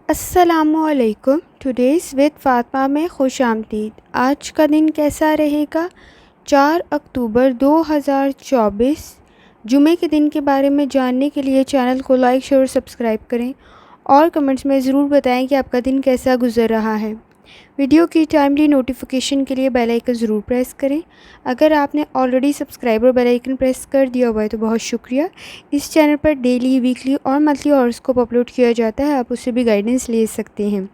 अस्सलामुअलैकुम। Today's with Fatima में खुश आमदीद। आज का दिन कैसा रहेगा? 4 अक्टूबर 2024 जुमे के दिन के बारे में जानने के लिए चैनल को लाइक शेयर और सब्सक्राइब करें और कमेंट्स में ज़रूर बताएं कि आपका दिन कैसा गुजर रहा है। वीडियो की टाइमली नोटिफिकेशन के लिए बेल आइकन ज़रूर प्रेस करें। अगर आपने ऑलरेडी सब्सक्राइब और बेल आइकन प्रेस कर दिया हुआ है तो बहुत शुक्रिया। इस चैनल पर डेली, वीकली और मंथली हॉरोस्कोप अपलोड किया जाता है, आप उससे भी गाइडेंस ले सकते हैं।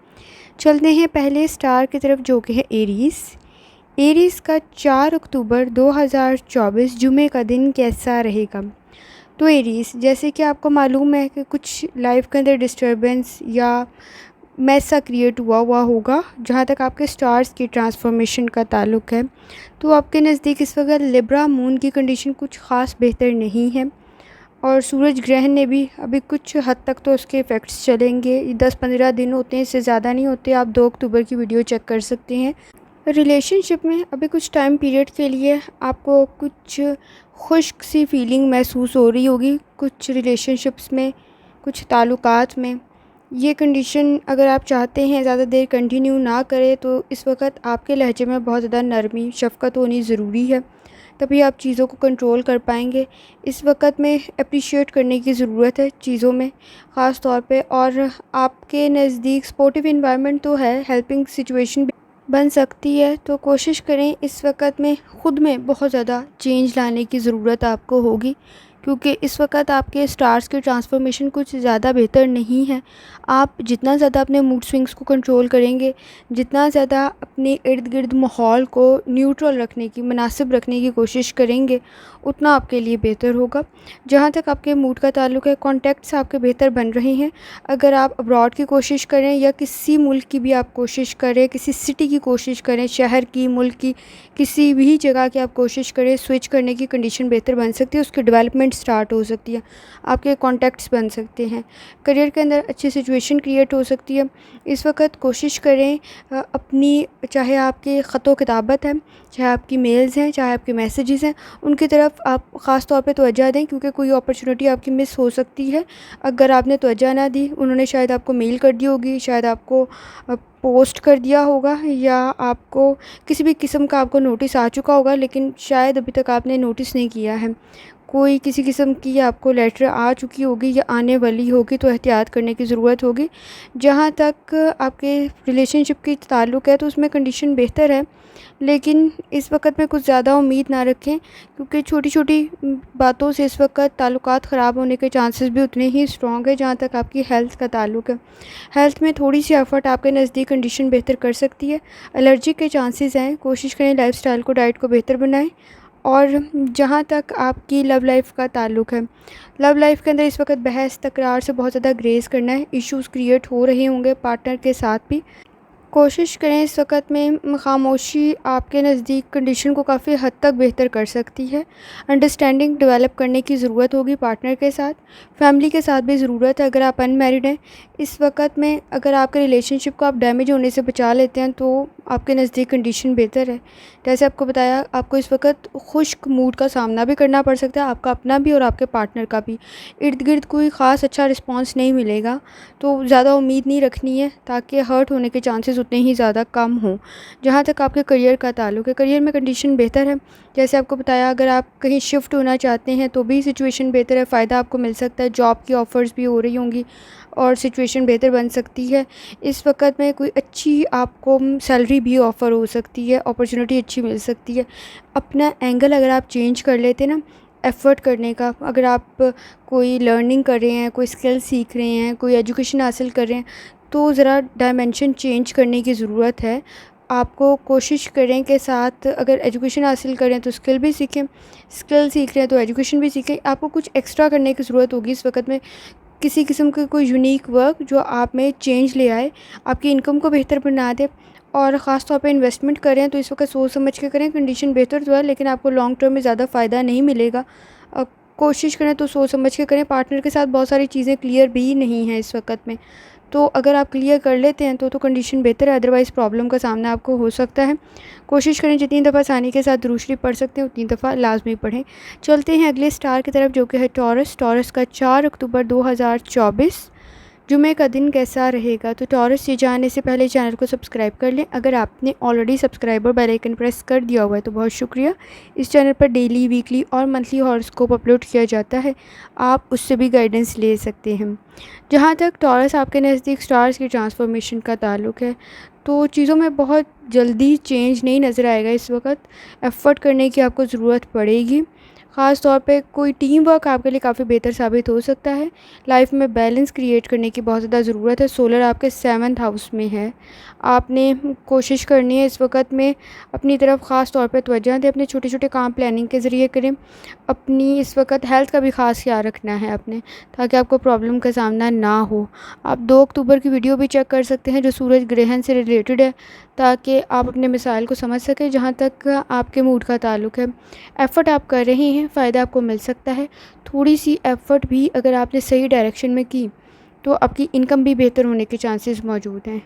चलते हैं पहले स्टार की तरफ, जो कि है एरीज़। एरीज़ का 4 अक्टूबर 2024 जुमे का दिन कैसा रहेगा? तो एरीज़, जैसे कि आपको मालूम है कि कुछ लाइफ के अंदर डिस्टर्बेंस या मैस सा क्रिएट हुआ होगा जहाँ तक आपके स्टार्स की ट्रांसफॉर्मेशन का ताल्लुक़ है। तो आपके नज़दीक इस वक्त लिब्रा मून की कंडीशन कुछ ख़ास बेहतर नहीं है और सूरज ग्रहण ने भी अभी कुछ हद तक तो उसके इफ़ेक्ट्स चलेंगे। 10-15 दिन होते हैं, इससे ज़्यादा नहीं होते। आप 2 अक्टूबर की वीडियो चेक कर सकते हैं। रिलेशनशिप में अभी कुछ टाइम पीरियड के लिए आपको कुछ खुश्क सी फीलिंग महसूस हो रही होगी। कुछ रिलेशनशिप्स में, कुछ ताल्लुकात में ये कंडीशन अगर आप चाहते हैं ज़्यादा देर कंटिन्यू ना करें तो इस वक्त आपके लहजे में बहुत ज़्यादा नरमी, शफ़क़त होनी ज़रूरी है, तभी आप चीज़ों को कंट्रोल कर पाएंगे। इस वक्त में अप्रिशिएट करने की ज़रूरत है चीज़ों में ख़ास तौर पे। और आपके नज़दीक सपोर्टिव इन्वायरमेंट तो है, हेल्पिंग सिचुएशन भी बन सकती है। तो कोशिश करें इस वक्त में ख़ुद में बहुत ज़्यादा चेंज लाने की ज़रूरत आपको होगी, क्योंकि इस वक्त आपके स्टार्स की ट्रांसफॉर्मेशन कुछ ज़्यादा बेहतर नहीं है। आप जितना ज़्यादा अपने मूड स्विंग्स को कंट्रोल करेंगे, जितना ज़्यादा अपने इर्द गिर्द माहौल को न्यूट्रल रखने की, मुनासिब रखने की कोशिश करेंगे, उतना आपके लिए बेहतर होगा। जहाँ तक आपके मूड का ताल्लुक़ है, कॉन्टैक्ट्स आपके बेहतर बन रहे हैं। अगर आप अब्रॉड की कोशिश करें या किसी मुल्क की भी आप कोशिश करें, किसी सिटी की कोशिश करें, शहर की, मुल्क की, किसी भी जगह की आप कोशिश करें, स्विच करने की कंडीशन बेहतर बन सकती है, उसकी डेवलपमेंट स्टार्ट हो सकती है, आपके कॉन्टैक्ट्स बन सकते हैं, करियर के अंदर अच्छी सिचुएशन क्रिएट हो सकती है। इस वक्त कोशिश करें अपनी, चाहे आपकी ख़तो किताबत है, चाहे आपकी मेल्स हैं, चाहे आपके मैसेजेस हैं, उनकी तरफ आप ख़ास तौर पे तवज्जो दें, क्योंकि कोई अपॉर्चुनिटी आपकी मिस हो सकती है अगर आपने तवज्जो ना दी। उन्होंने शायद आपको मेल कर दी होगी, शायद आपको पोस्ट कर दिया होगा, या आपको किसी भी किस्म का आपको नोटिस आ चुका होगा, लेकिन शायद अभी तक आपने नोटिस नहीं किया है। कोई किसी किस्म की आपको लेटर आ चुकी होगी या आने वाली होगी, तो एहतियात करने की ज़रूरत होगी। जहाँ तक आपके रिलेशनशिप की ताल्लुक़ है तो उसमें कंडीशन बेहतर है, लेकिन इस वक्त में कुछ ज़्यादा उम्मीद ना रखें, क्योंकि छोटी छोटी बातों से इस वक्त ताल्लुकात ख़राब होने के चांसेस भी उतने ही स्ट्रॉन्ग है। जहाँ तक आपकी हेल्थ का ताल्लुक़ है, हेल्थ में थोड़ी सी एफ़र्ट आपके नज़दीक कंडीशन बेहतर कर सकती है। एलर्जी के चांसेस हैं, कोशिश करें लाइफ़स्टाइल को, डाइट को बेहतर बनाएं। और जहाँ तक आपकी लव लाइफ़ का ताल्लुक़ है, लव लाइफ़ के अंदर इस वक्त बहस तकरार से बहुत ज़्यादा ग्रेस करना है। इश्यूज़ क्रिएट हो रहे होंगे पार्टनर के साथ भी। कोशिश करें इस वक्त में खामोशी आपके नज़दीक कंडीशन को काफ़ी हद तक बेहतर कर सकती है। अंडरस्टैंडिंग डेवलप करने की ज़रूरत होगी पार्टनर के साथ, फैमिली के साथ भी ज़रूरत है। अगर आप अनमैरिड हैं इस वक्त में, अगर आपके रिलेशनशिप को आप डैमेज होने से बचा लेते हैं तो आपके नज़दीक कंडीशन बेहतर है। जैसे आपको बताया, आपको इस वक्त खुश्क मूड का सामना भी करना पड़ सकता है, आपका अपना भी और आपके पार्टनर का भी। इर्द गिर्द कोई ख़ास अच्छा रिस्पॉन्स नहीं मिलेगा, तो ज़्यादा उम्मीद नहीं रखनी है, ताकि हर्ट होने के चांसेस उतने ही ज़्यादा कम हों। जहाँ तक आपके करियर का ताल्लुक़ है, करियर में कंडीशन बेहतर है। जैसे आपको बताया, अगर आप कहीं शिफ्ट होना चाहते हैं तो भी सिचुएशन बेहतर है, फ़ायदा आपको मिल सकता है। जॉब की ऑफ़र्स भी हो रही होंगी और सिचुएशन बेहतर बन सकती है। इस वक्त में कोई अच्छी आपको सैलरी भी ऑफ़र हो सकती है, अपॉर्चुनिटी अच्छी मिल सकती है। अपना एंगल अगर आप चेंज कर लेते ना एफ़र्ट करने का, अगर आप कोई लर्निंग कर रहे हैं, कोई स्किल सीख रहे हैं, कोई एजुकेशन हासिल कर रहे हैं, तो ज़रा डायमेंशन चेंज करने की ज़रूरत है। आपको कोशिश करें कि साथ अगर एजुकेशन हासिल करें तो स्किल भी सीखें, स्किल सीख रहे हैं तो एजुकेशन भी सीखें। आपको कुछ एक्स्ट्रा करने की ज़रूरत होगी इस वक्त में, किसी किस्म का कोई यूनिक वर्क जो आप में चेंज ले आए, आपकी इनकम को बेहतर बना दे। और ख़ास तौर पे इन्वेस्टमेंट करें तो इस वक्त सोच समझ के करें। कंडीशन बेहतर तो है, लेकिन आपको लॉन्ग टर्म में ज़्यादा फ़ायदा नहीं मिलेगा। कोशिश करें तो सोच समझ के करें। पार्टनर के साथ बहुत सारी चीज़ें क्लियर भी नहीं हैं इस वक्त में, तो अगर आप क्लियर कर लेते हैं तो कंडीशन बेहतर है, अदरवाइज़ प्रॉब्लम का सामना आपको हो सकता है। कोशिश करें जितनी दफ़ा आसानी के साथ दुरूद शरीफ पढ़ सकते हैं उतनी दफ़ा लाजमी पढ़ें। चलते हैं अगले स्टार की तरफ, जो कि है टॉरस। टॉरस का 4 अक्टूबर 2024 जुमे का दिन कैसा रहेगा। तो टॉरस ये जानने से पहले चैनल को सब्सक्राइब कर लें। अगर आपने ऑलरेडी सब्सक्राइब और बेल आइकन प्रेस कर दिया हुआ है तो बहुत शुक्रिया। इस चैनल पर डेली, वीकली और मंथली हॉरोस्कोप अपलोड किया जाता है, आप उससे भी गाइडेंस ले सकते हैं। जहाँ तक टॉरस आपके नज़दीक स्टार्स की ट्रांसफॉर्मेशन का ताल्लुक़ है, तो चीज़ों में बहुत जल्दी चेंज नहीं नज़र आएगा। इस वक्त एफ़र्ट करने की आपको ज़रूरत पड़ेगी। ख़ास तौर पे कोई टीम वर्क आपके लिए काफ़ी बेहतर साबित हो सकता है। लाइफ में बैलेंस क्रिएट करने की बहुत ज़्यादा ज़रूरत है। सोलर आपके 7th हाउस में है। आपने कोशिश करनी है इस वक्त में अपनी तरफ ख़ास तौर पे तवज्जो दें। अपने छोटे छोटे काम प्लानिंग के ज़रिए करें। अपनी इस वक्त हेल्थ का भी ख़ास ख्याल रखना है अपने, ताकि आपको प्रॉब्लम का सामना ना हो। आप 2 अक्टूबर की वीडियो भी चेक कर सकते हैं जो सूरज ग्रहण से रिलेटेड है, ताकि आप अपने मिसाइल को समझ सकें। जहाँ तक आपके मूड का ताल्लुक़ है, एफ़र्ट आप कर रहे हैं, फ़ायदा आपको मिल सकता है। थोड़ी सी एफ़र्ट भी अगर आपने सही डायरेक्शन में की तो आपकी इनकम भी बेहतर होने के चांसेस मौजूद हैं।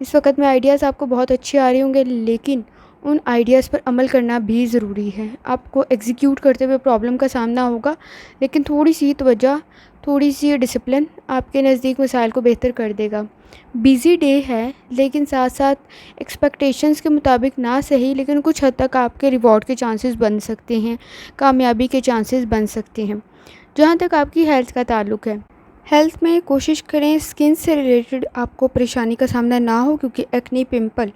इस वक्त में आइडियाज़ आपको बहुत अच्छे आ रहे होंगे, लेकिन उन आइडियाज़ पर अमल करना भी ज़रूरी है। आपको एग्जीक्यूट करते हुए प्रॉब्लम का सामना होगा, लेकिन थोड़ी सी तवज्जो, थोड़ी सी डिसिप्लिन आपके नज़दीक मिसाइल को बेहतर कर देगा। बिज़ी डे है, लेकिन साथ साथ एक्सपेक्टेशंस के मुताबिक ना सही, लेकिन कुछ हद तक आपके रिवॉर्ड के चांसेस बन सकते हैं, कामयाबी के चांसेस बन सकते हैं। जहाँ तक आपकी हेल्थ का ताल्लुक़ है, हेल्थ में कोशिश करें स्किन से रिलेटेड आपको परेशानी का सामना ना हो, क्योंकि एक्ने, पिंपल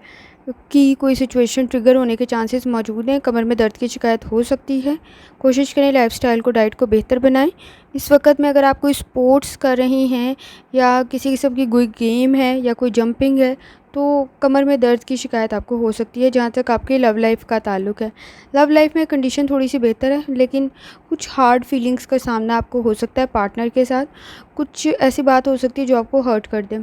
की कोई सिचुएशन ट्रिगर होने के चांसेस मौजूद हैं। कमर में दर्द की शिकायत हो सकती है। कोशिश करें लाइफ़स्टाइल को, डाइट को बेहतर बनाएं। इस वक्त में अगर आप कोई स्पोर्ट्स कर रही हैं या किसी किस्म की कोई गेम है या कोई जंपिंग है, तो कमर में दर्द की शिकायत आपको हो सकती है। जहाँ तक आपकी लव लाइफ का ताल्लुक़ है, लव लाइफ में कंडीशन थोड़ी सी बेहतर है, लेकिन कुछ हार्ड फीलिंग्स का सामना आपको हो सकता है पार्टनर के साथ। कुछ ऐसी बात हो सकती है जो आपको हर्ट कर दे।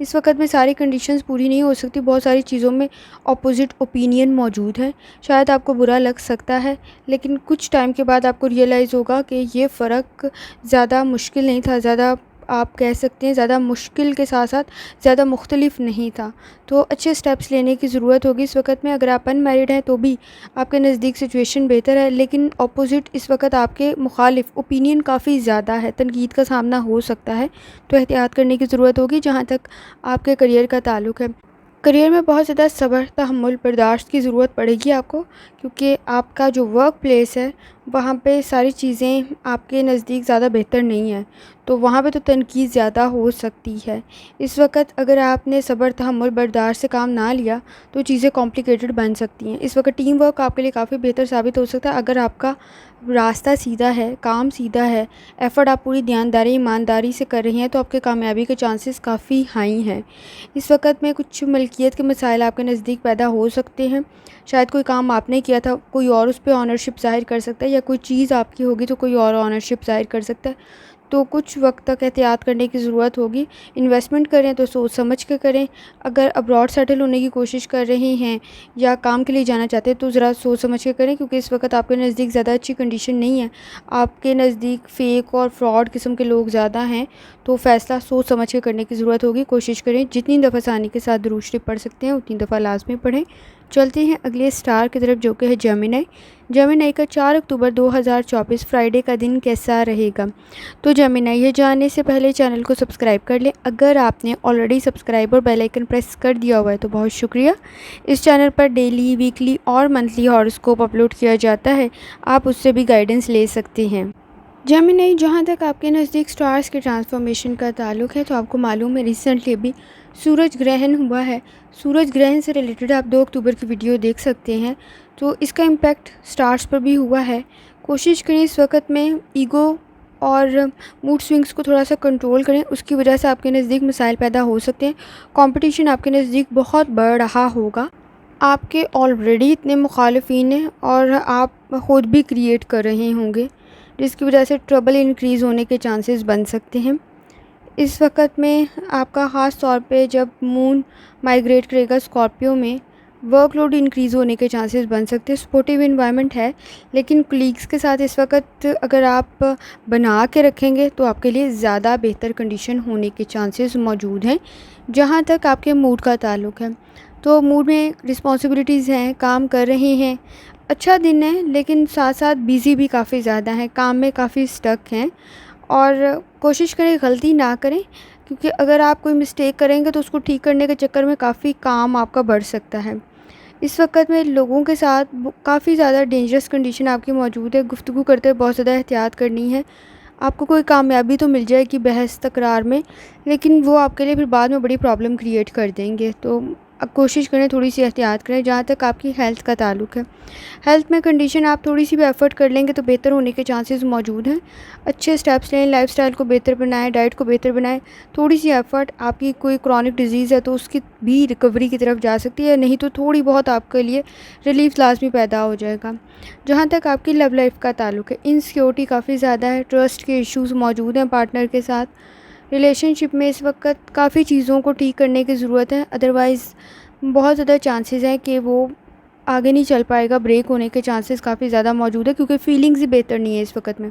इस वक्त में सारी कंडीशंस पूरी नहीं हो सकती, बहुत सारी चीज़ों में ऑपोजिट ओपिनियन मौजूद है। शायद आपको बुरा लग सकता है, लेकिन कुछ टाइम के बाद आपको रियलाइज़ होगा कि ये फ़र्क ज़्यादा मुश्किल नहीं था, ज़्यादा आप कह सकते हैं ज़्यादा मुश्किल के साथ साथ ज़्यादा मुख्तलिफ नहीं था। तो अच्छे स्टेप्स लेने की ज़रूरत होगी इस वक्त में। अगर आप अनमैरिड हैं तो भी आपके नज़दीक सिचुएशन बेहतर है, लेकिन अपोजिट इस वक्त आपके मुखालिफ ओपिनियन काफ़ी ज़्यादा है, तनकीद का सामना हो सकता है, तो एहतियात करने की ज़रूरत होगी। जहाँ तक आपके करियर का ताल्लुक़ है, करियर में बहुत ज़्यादा सब्र, तहम्मुल, बर्दाश्त की ज़रूरत पड़ेगी आपको, क्योंकि आपका जो वर्क प्लेस है वहाँ पे सारी चीज़ें आपके नज़दीक ज़्यादा बेहतर नहीं है, तो वहाँ पे तो तनकीद ज़्यादा हो सकती है। इस वक्त अगर आपने सब्र, तहम्मुल, बर्दाश्त से काम ना लिया तो चीज़ें कॉम्प्लिकेटेड बन सकती हैं। इस वक्त टीम वर्क आपके लिए काफ़ी बेहतर साबित हो सकता है। अगर आपका रास्ता सीधा है, काम सीधा है, एफ़र्ट आप पूरी ध्यानदारी, ईमानदारी से कर रही हैं, तो आपके कामयाबी के चांसेस काफ़ी हाई हैं। इस वक्त में कुछ मलकियत के मसाइल आपके नज़दीक पैदा हो सकते हैं। शायद कोई काम आपने किया था, कोई और उस पे ऑनरशिप ज़ाहिर कर सकता है, या कोई चीज़ आपकी होगी तो कोई और ऑनरशिप ज़ाहिर कर सकता है। तो कुछ वक्त तक एहतियात करने की ज़रूरत होगी। इन्वेस्टमेंट करें तो सोच समझ के करें। अगर अब्रॉड सेटल होने की कोशिश कर रहे हैं या काम के लिए जाना चाहते हैं तो ज़रा सोच समझ के करें, क्योंकि इस वक्त आपके नज़दीक ज़्यादा अच्छी कंडीशन नहीं है। आपके नज़दीक फ़ेक और फ्रॉड किस्म के लोग ज़्यादा हैं, तो फ़ैसला सोच समझ के करने की ज़रूरत होगी। कोशिश करें जितनी दफ़ा आसानी के साथ दुरूद शरीफ पढ़ सकते हैं उतनी दफ़ा लाजमी पढ़ें। चलते हैं अगले स्टार की तरफ, जो कि है जेमिनी। जेमिनी का 4 अक्टूबर 2024 फ्राइडे का दिन कैसा रहेगा। तो जेमिनी ये जानने से पहले चैनल को सब्सक्राइब कर लें। अगर आपने ऑलरेडी सब्सक्राइब और बेल आइकन प्रेस कर दिया हुआ है तो बहुत शुक्रिया। इस चैनल पर डेली, वीकली और मंथली हॉरोस्कोप अपलोड किया जाता है, आप उससे भी गाइडेंस ले सकते हैं। जेमिनी, जहाँ तक आपके नज़दीक स्टार्स के ट्रांसफॉर्मेशन का ताल्लुक़ है, तो आपको मालूम है रिसेंटली अभी सूरज ग्रहण हुआ है। सूरज ग्रहण से रिलेटेड आप 2 अक्टूबर की वीडियो देख सकते हैं, तो इसका इम्पैक्ट स्टार्स पर भी हुआ है। कोशिश करें इस वक्त में ईगो और मूड स्विंग्स को थोड़ा सा कंट्रोल करें, उसकी वजह से आपके नज़दीक मिसाइल पैदा हो सकते हैं। कंपटीशन आपके नज़दीक बहुत बढ़ रहा होगा। आपके ऑलरेडी इतने मुखालिफिन हैं और आप ख़ुद भी क्रिएट कर रहे होंगे, जिसकी वजह से ट्रबल इंक्रीज़ होने के चांसेस बन सकते हैं। इस वक्त में आपका ख़ास तौर पे जब मून माइग्रेट करेगा स्कॉर्पियो में, वर्कलोड इंक्रीज़ होने के चांसेस बन सकते हैं। सपोर्टिव एनवायरनमेंट है, लेकिन कलीग्स के साथ इस वक्त अगर आप बना के रखेंगे तो आपके लिए ज़्यादा बेहतर कंडीशन होने के चांसेस मौजूद हैं। जहाँ तक आपके मूड का ताल्लुक़ है, तो मूड में रिस्पॉन्सिबिलिटीज़ हैं, काम कर रहे हैं, अच्छा दिन है, लेकिन साथ साथ बिज़ी भी काफ़ी ज़्यादा हैं, काम में काफ़ी स्टक हैं। और कोशिश करें गलती ना करें, क्योंकि अगर आप कोई मिस्टेक करेंगे तो उसको ठीक करने के चक्कर में काफ़ी काम आपका बढ़ सकता है। इस वक़्त में लोगों के साथ काफ़ी ज़्यादा डेंजरस कंडीशन आपकी मौजूद है। गुफ्तगू करते हुए बहुत ज़्यादा एहतियात करनी है। आपको कोई कामयाबी तो मिल जाएगी बहस तकरार में, लेकिन वो आपके लिए फिर बाद में बड़ी प्रॉब्लम क्रिएट कर देंगे। तो कोशिश करें थोड़ी-सी एहतियात करें। जहाँ तक आपकी हेल्थ का ताल्लुक है, हेल्थ में कंडीशन आप थोड़ी-सी भी एफ़र्ट कर लेंगे तो बेहतर होने के चांसेस मौजूद हैं। अच्छे स्टेप्स लें, लाइफ़स्टाइल को बेहतर बनाएँ, डाइट को बेहतर बनाएँ। थोड़ी-सी एफ़र्ट, आपकी कोई क्रॉनिक डिज़ीज़ है तो उसकी भी रिकवरी की तरफ जा सकती है, नहीं तो थोड़ी बहुत आपके लिए रिलीफ़ लाज़मी पैदा हो जाएगा। जहाँ तक आपकी लव लाइफ़ का ताल्लुक है, इनसिक्योरिटी काफ़ी ज़्यादा है, ट्रस्ट के इश्यूज़ मौजूद हैं पार्टनर के साथ। रिलेशनशिप में इस वक़्त काफ़ी चीज़ों को ठीक करने की ज़रूरत है, अदरवाइज़ बहुत ज़्यादा चांसेस हैं कि वो आगे नहीं चल पाएगा। ब्रेक होने के चांसेस काफ़ी ज़्यादा मौजूद है, क्योंकि फीलिंग्स ही बेहतर नहीं है इस वक़्त में।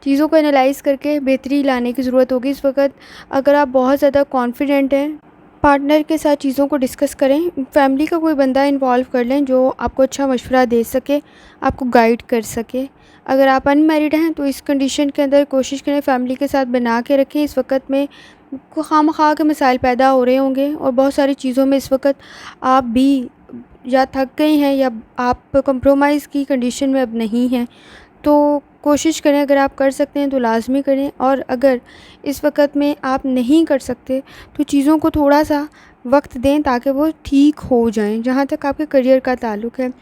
चीज़ों को एनालाइज़ करके बेहतरी लाने की ज़रूरत होगी इस वक़्त। अगर आप बहुत ज़्यादा कॉन्फिडेंट हैं, पार्टनर के साथ चीज़ों को डिस्कस करें, फैमिली का कोई बंदा इन्वॉल्व कर लें जो आपको अच्छा मशवरा दे सके, आपको गाइड कर सके। अगर आप अनमैरिड हैं तो इस कंडीशन के अंदर कोशिश करें फैमिली के साथ बना के रखें। इस वक्त में खामखा के मसाइल पैदा हो रहे होंगे और बहुत सारी चीज़ों में इस वक्त आप भी या थक गए हैं या आप कंप्रोमाइज़ की कंडीशन में अब नहीं हैं। तो कोशिश करें, अगर आप कर सकते हैं तो लाज़मी करें, और अगर इस वक़्त में आप नहीं कर सकते तो चीज़ों को थोड़ा-सा वक़्त दें ताकि वो ठीक हो जाएँ। जहाँ तक आपके करियर का ताल्लुक है,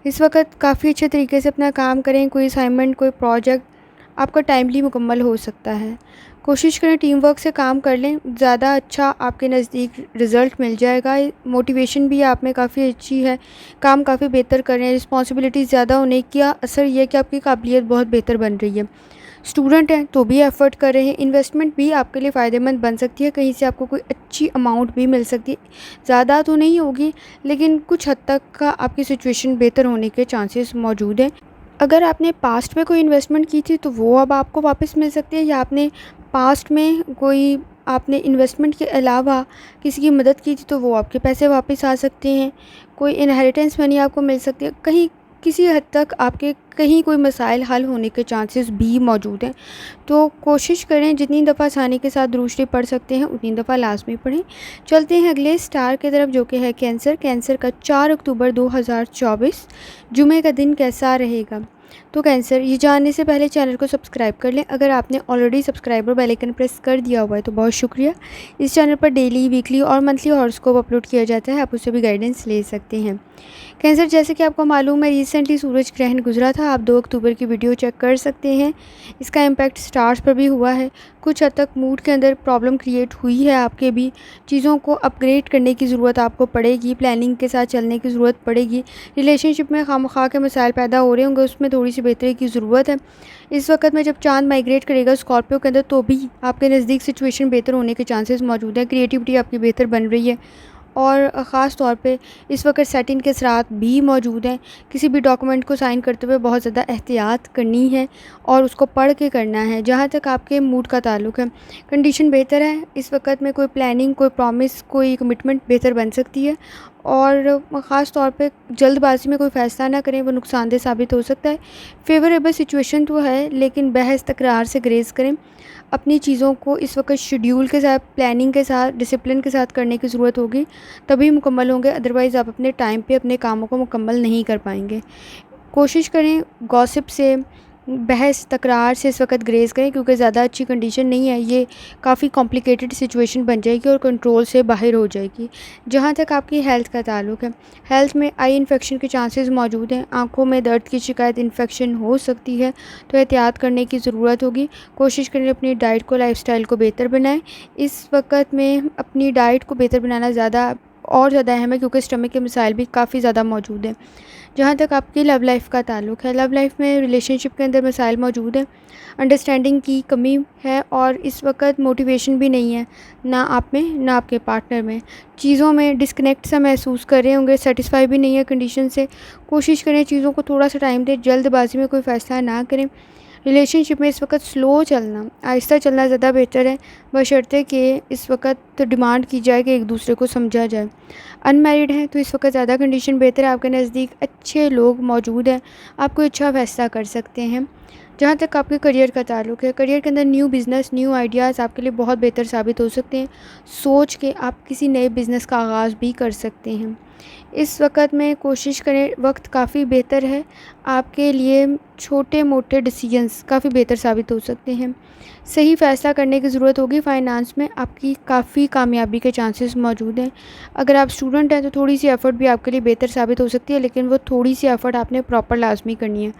इस वक़्त काफ़ी अच्छे तरीके से अपना काम करें। कोई असाइनमेंट, कोई प्रोजेक्ट आपका टाइमली मुकम्मल हो सकता है। कोशिश करें टीम वर्क से काम कर लें, ज़्यादा अच्छा आपके नज़दीक रिज़ल्ट मिल जाएगा। मोटिवेशन भी आप में काफ़ी अच्छी है, काम काफ़ी बेहतर कर रहे हैं। रिस्पॉन्सिबिलिटीज़ ज़्यादा होने का असर ये है कि आपकी काबिलियत बहुत बेहतर बन रही है। स्टूडेंट हैं तो भी एफ़र्ट कर रहे हैं, इन्वेस्टमेंट भी आपके लिए फ़ायदेमंद बन सकती है। कहीं से आपको कोई अच्छी अमाउंट भी मिल सकती है, ज़्यादा तो नहीं होगी लेकिन कुछ हद तक का आपकी सिचुएशन बेहतर होने के चांसेस मौजूद हैं। अगर आपने पास्ट में कोई इन्वेस्टमेंट की थी तो वो अब आपको वापस मिल सकती है, या आपने पास्ट में कोई आपने इन्वेस्टमेंट के अलावा किसी की मदद की थी तो वो आपके पैसे वापस आ सकते हैं। कोई इनहेरिटेंस मनी आपको मिल सकती है। कहीं किसी हद तक आपके कहीं कोई मसाइल हल होने के चांसेस भी मौजूद हैं। तो कोशिश करें जितनी दफ़ा आसानी के साथ दुरूद शरीफ पढ़ सकते हैं उतनी दफ़ा लाजमी पढ़ें। चलते हैं अगले स्टार की तरफ जो कि है कैंसर। कैंसर का 4 अक्टूबर 2024 जुमे का दिन कैसा रहेगा। तो कैंसर, ये जानने से पहले चैनल को सब्सक्राइब कर लें। अगर आपने ऑलरेडी सब्सक्राइब और बेल आइकन प्रेस कर दिया हुआ है तो बहुत शुक्रिया। इस चैनल पर डेली, वीकली और मंथली हॉरोस्कोप अपलोड किया जाता है, आप उससे भी गाइडेंस ले सकते हैं। कैंसर, जैसे कि आपको मालूम है रिसेंटली सूरज ग्रहण गुजरा था। आप 2 अक्टूबर की वीडियो चेक कर सकते हैं। इसका इम्पैक्ट स्टार्स पर भी हुआ है। कुछ हद तक मूड के अंदर प्रॉब्लम क्रिएट हुई है आपके भी। चीज़ों को अपग्रेड करने की ज़रूरत आपको पड़ेगी, प्लानिंग के साथ चलने की ज़रूरत पड़ेगी। रिलेशनशिप में खामखा के मसाइल पैदा हो रहे होंगे, उसमें थोड़ी सी बेहतरी की ज़रूरत है। इस वक्त में जब चाँद माइग्रेट करेगा स्कॉर्पियो के अंदर तो भी आपके नज़दीक सिचुएशन बेहतर होने के चांसेस मौजूद हैं। क्रिएटिविटी आपकी बेहतर बन रही है और ख़ास तौर पे इस वक्त सैटर्न के असरात भी मौजूद हैं। किसी भी डॉक्यूमेंट को साइन करते हुए बहुत ज़्यादा एहतियात करनी है और उसको पढ़ के करना है। जहाँ तक आपके मूड का ताल्लुक है, कंडीशन बेहतर है। इस वक्त में कोई प्लानिंग, कोई प्रॉमिस, कोई कमिटमेंट बेहतर बन सकती है और ख़ास तौर पे जल्दबाजी में कोई फ़ैसला ना करें, वो नुकसानदेह साबित हो सकता है। फेवरेबल सिचुएशन तो है लेकिन बहस तकरार से ग्रेज़ करें। अपनी चीज़ों को इस वक्त शेड्यूल के साथ, प्लानिंग के साथ, डिसिप्लिन के साथ करने की ज़रूरत होगी, तभी मुकम्मल होंगे। अदरवाइज़ आप अपने टाइम पे अपने कामों को मुकम्मल नहीं कर पाएंगे। कोशिश करें गॉसिप से, बहस तकरार से इस वक्त ग्रेज़ करें, क्योंकि ज़्यादा अच्छी कंडीशन नहीं है। ये काफ़ी कॉम्प्लिकेटेड सिचुएशन बन जाएगी और कंट्रोल से बाहर हो जाएगी। जहाँ तक आपकी हेल्थ का ताल्लुक है, हेल्थ में आई इन्फेक्शन के चांसेस मौजूद हैं। आँखों में दर्द की शिकायत, इन्फेक्शन हो सकती है, तो एहतियात करने की ज़रूरत होगी। कोशिश करें अपनी डाइट को, लाइफस्टाइल को बेहतर बनाएं। इस वक्त में अपनी डाइट को बेहतर बनाना ज़्यादा अहम है, क्योंकि स्टमक के मसाइल भी काफ़ी ज़्यादा मौजूद हैं। जहाँ तक आपकी लव लाइफ़ का ताल्लुक है, लव लाइफ़ में रिलेशनशिप के अंदर मसाइल मौजूद हैं। अंडरस्टैंडिंग की कमी है और इस वक्त मोटिवेशन भी नहीं है, ना आप में ना आपके पार्टनर में। चीज़ों में डिस्कनेक्ट सा महसूस कर रहे होंगे, सेटिस्फाई भी नहीं है कंडीशन से। कोशिश करें चीज़ों को थोड़ा सा टाइम दें, जल्दबाजी में कोई फ़ैसला ना करें। रिलेशनशिप में इस वक्त स्लो चलना, आहिस्ता चलना ज़्यादा बेहतर है, बशर्ते कि इस वक्त तो डिमांड की जाए कि एक दूसरे को समझा जाए। अनमैरिड हैं तो इस वक्त ज़्यादा कंडीशन बेहतर है। आपके नज़दीक अच्छे लोग मौजूद हैं, आप कोई अच्छा फ़ैसला कर सकते हैं। जहाँ तक आपके करियर का ताल्लुक़ है, करियर के अंदर न्यू बिज़नेस, न्यू आइडियाज़ आपके लिए बहुत बेहतर साबित हो सकते हैं। सोच के आप किसी नए बिज़नेस का आगाज़ भी कर सकते हैं। इस वक़्त में कोशिश करें, वक्त काफ़ी बेहतर है आपके लिए। छोटे-मोटे डिसीजंस काफ़ी बेहतर साबित हो सकते हैं। सही फ़ैसला करने की ज़रूरत होगी। फ़ाइनेंस में आपकी काफ़ी कामयाबी के चांसेस मौजूद हैं। अगर आप स्टूडेंट हैं तो थोड़ी-सी एफ़र्ट भी आपके लिए बेहतर साबित हो सकती है, लेकिन वो थोड़ी-सी एफ़र्ट आपने प्रॉपर लाज़मी करनी है।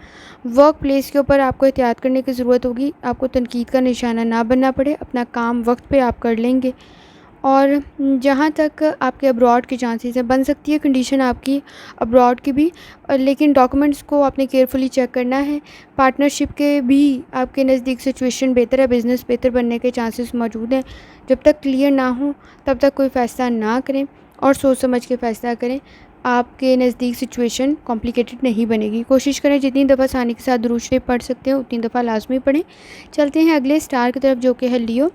वर्क प्लेस के ऊपर आपको एहतियात करने की ज़रूरत होगी। आपको तनकीद का निशाना ना बनना पड़े। अपना काम वक्त पे आप कर लेंगे। और जहाँ तक आपके अब्रॉड के चांसेस हैं, बन सकती है कंडीशन आपकी अब्रॉड की भी, लेकिन डॉक्यूमेंट्स को आपने केयरफुली चेक करना है। पार्टनरशिप के भी आपके नज़दीक सिचुएशन बेहतर है, बिज़नेस बेहतर बनने के चांसेस मौजूद हैं। जब तक क्लियर ना हो तब तक कोई फ़ैसला ना करें और सोच समझ के फ़ैसला करें। आपके नज़दीक सिचुएशन कॉम्प्लिकेटेड नहीं बनेगी। कोशिश करें जितनी दफ़ा आसानी के साथ दुरूद शरीफ पढ़ सकते हो उतनी दफ़ा लाज़मी पढ़ें। चलते हैं अगले स्टार की तरफ, जो कि है लियो।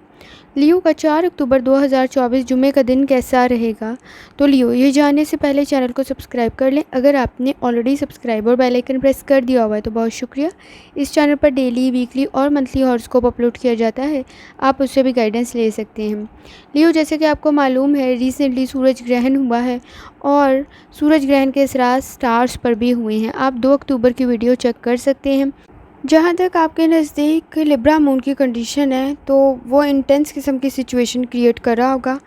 लियो का 4 अक्टूबर 2024 जुमे का दिन कैसा रहेगा? तो लियो, ये जानने से पहले चैनल को सब्सक्राइब कर लें। अगर आपने ऑलरेडी सब्सक्राइब और बेल आइकन प्रेस कर दिया हुआ है तो बहुत शुक्रिया। इस चैनल पर डेली, वीकली और मंथली हॉरोस्कोप अपलोड किया जाता है, आप उससे भी गाइडेंस ले सकते हैं। लियो, जैसे कि आपको मालूम है, रिसेंटली सूरज ग्रहण हुआ है और सूरज ग्रहण के असरात स्टार्स पर भी हुए हैं। आप 2 अक्टूबर की वीडियो चेक कर सकते हैं। जहाँ तक आपके नज़दीक लिब्रा मून की कंडीशन है तो वो इंटेंस किस्म की सिचुएशन क्रिएट कर रहा होगा।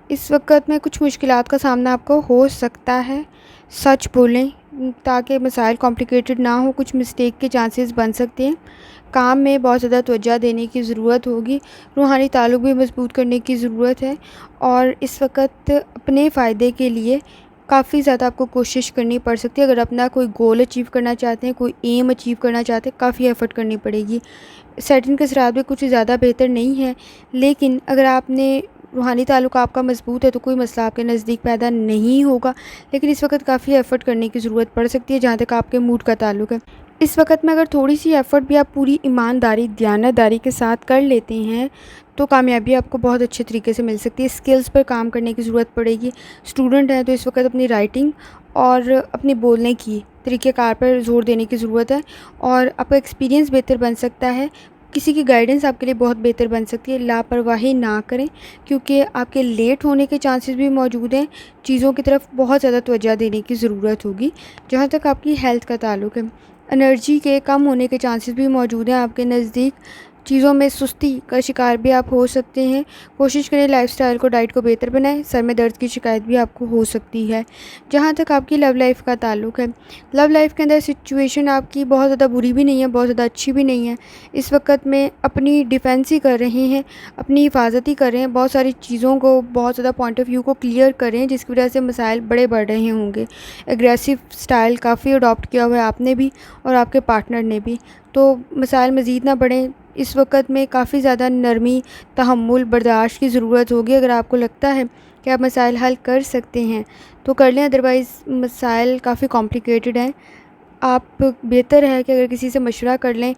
इस वक्त में कुछ मुश्किलात का सामना आपको हो सकता है। सच बोलें ताकि मसाइल कॉम्प्लिकेटेड ना हो। कुछ मिस्टेक के चांसेस बन सकते हैं। काम में बहुत ज़्यादा तवज्जो देने की ज़रूरत होगी। रूहानी ताल्लुक़ भी मज़बूत करने की ज़रूरत है और इस वक्त अपने फ़ायदे के लिए काफ़ी ज़्यादा आपको कोशिश करनी पड़ सकती है। अगर अपना कोई गोल अचीव करना चाहते हैं, कोई एम अचीव करना चाहते हैं, काफ़ी एफ़र्ट करनी पड़ेगी। सेटिंग के असरात भी कुछ ज़्यादा बेहतर नहीं है, लेकिन अगर आपने रूहानी ताल्लुक़ आपका मज़बूत है तो कोई मसला आपके नज़दीक पैदा नहीं होगा। लेकिन इस वक्त काफ़ी एफ़र्ट करने की ज़रूरत पड़ सकती है जहाँ तक आपके मूड का ताल्लुक़ है। इस वक्त में अगर थोड़ी-सी एफ़र्ट भी आप पूरी ईमानदारी, दयानतदारी के साथ कर लेते हैं तो कामयाबी आपको बहुत अच्छे तरीके से मिल सकती है। स्किल्स पर काम करने की ज़रूरत पड़ेगी। स्टूडेंट हैं तो इस वक्त अपनी राइटिंग और अपने बोलने की तरीक़ेकार पर ज़ोर देने की ज़रूरत है और आपका एक्सपीरियंस बेहतर बन सकता है। किसी की गाइडेंस आपके लिए बहुत बेहतर बन सकती है। लापरवाही ना करें क्योंकि आपके लेट होने के चांसेस भी मौजूद हैं। चीज़ों की तरफ बहुत ज़्यादा तवज्जो देने की ज़रूरत होगी। जहाँ तक आपकी हेल्थ का ताल्लुक़ है, एनर्जी के कम होने के चांसेस भी मौजूद हैं आपके नज़दीक। चीज़ों में सुस्ती का शिकार भी आप हो सकते हैं। कोशिश करें लाइफ़स्टाइल को, डाइट को बेहतर बनाएं। सर में दर्द की शिकायत भी आपको हो सकती है। जहाँ तक आपकी लव लाइफ़ का ताल्लुक़ है, लव लाइफ़ के अंदर सिचुएशन आपकी बहुत ज़्यादा बुरी भी नहीं है, बहुत ज़्यादा अच्छी भी नहीं है। इस वक्त में अपनी डिफेंस ही कर रहे हैं, अपनी हिफाजत ही कर रहे हैं। बहुत सारी चीज़ों को, बहुत ज़्यादा पॉइंट ऑफ व्यू को क्लियर कर रहे हैं जिसकी वजह से मसाइल बड़े बढ़ रहे होंगे। एग्रेसिव स्टाइल काफ़ी अडॉप्ट किया हुआ है आपने भी और आपके पार्टनर ने भी, तो मसाइल मज़ीद ना बढ़ें। इस वक्त में काफ़ी ज़्यादा नरमी, तहम्मुल, बर्दाश्त की ज़रूरत होगी। अगर आपको लगता है कि आप मसाइल हल कर सकते हैं तो कर लें, अदरवाइज़ मसाइल काफ़ी कॉम्प्लिकेटेड हैं। आप बेहतर है कि अगर किसी से मशवरा कर लें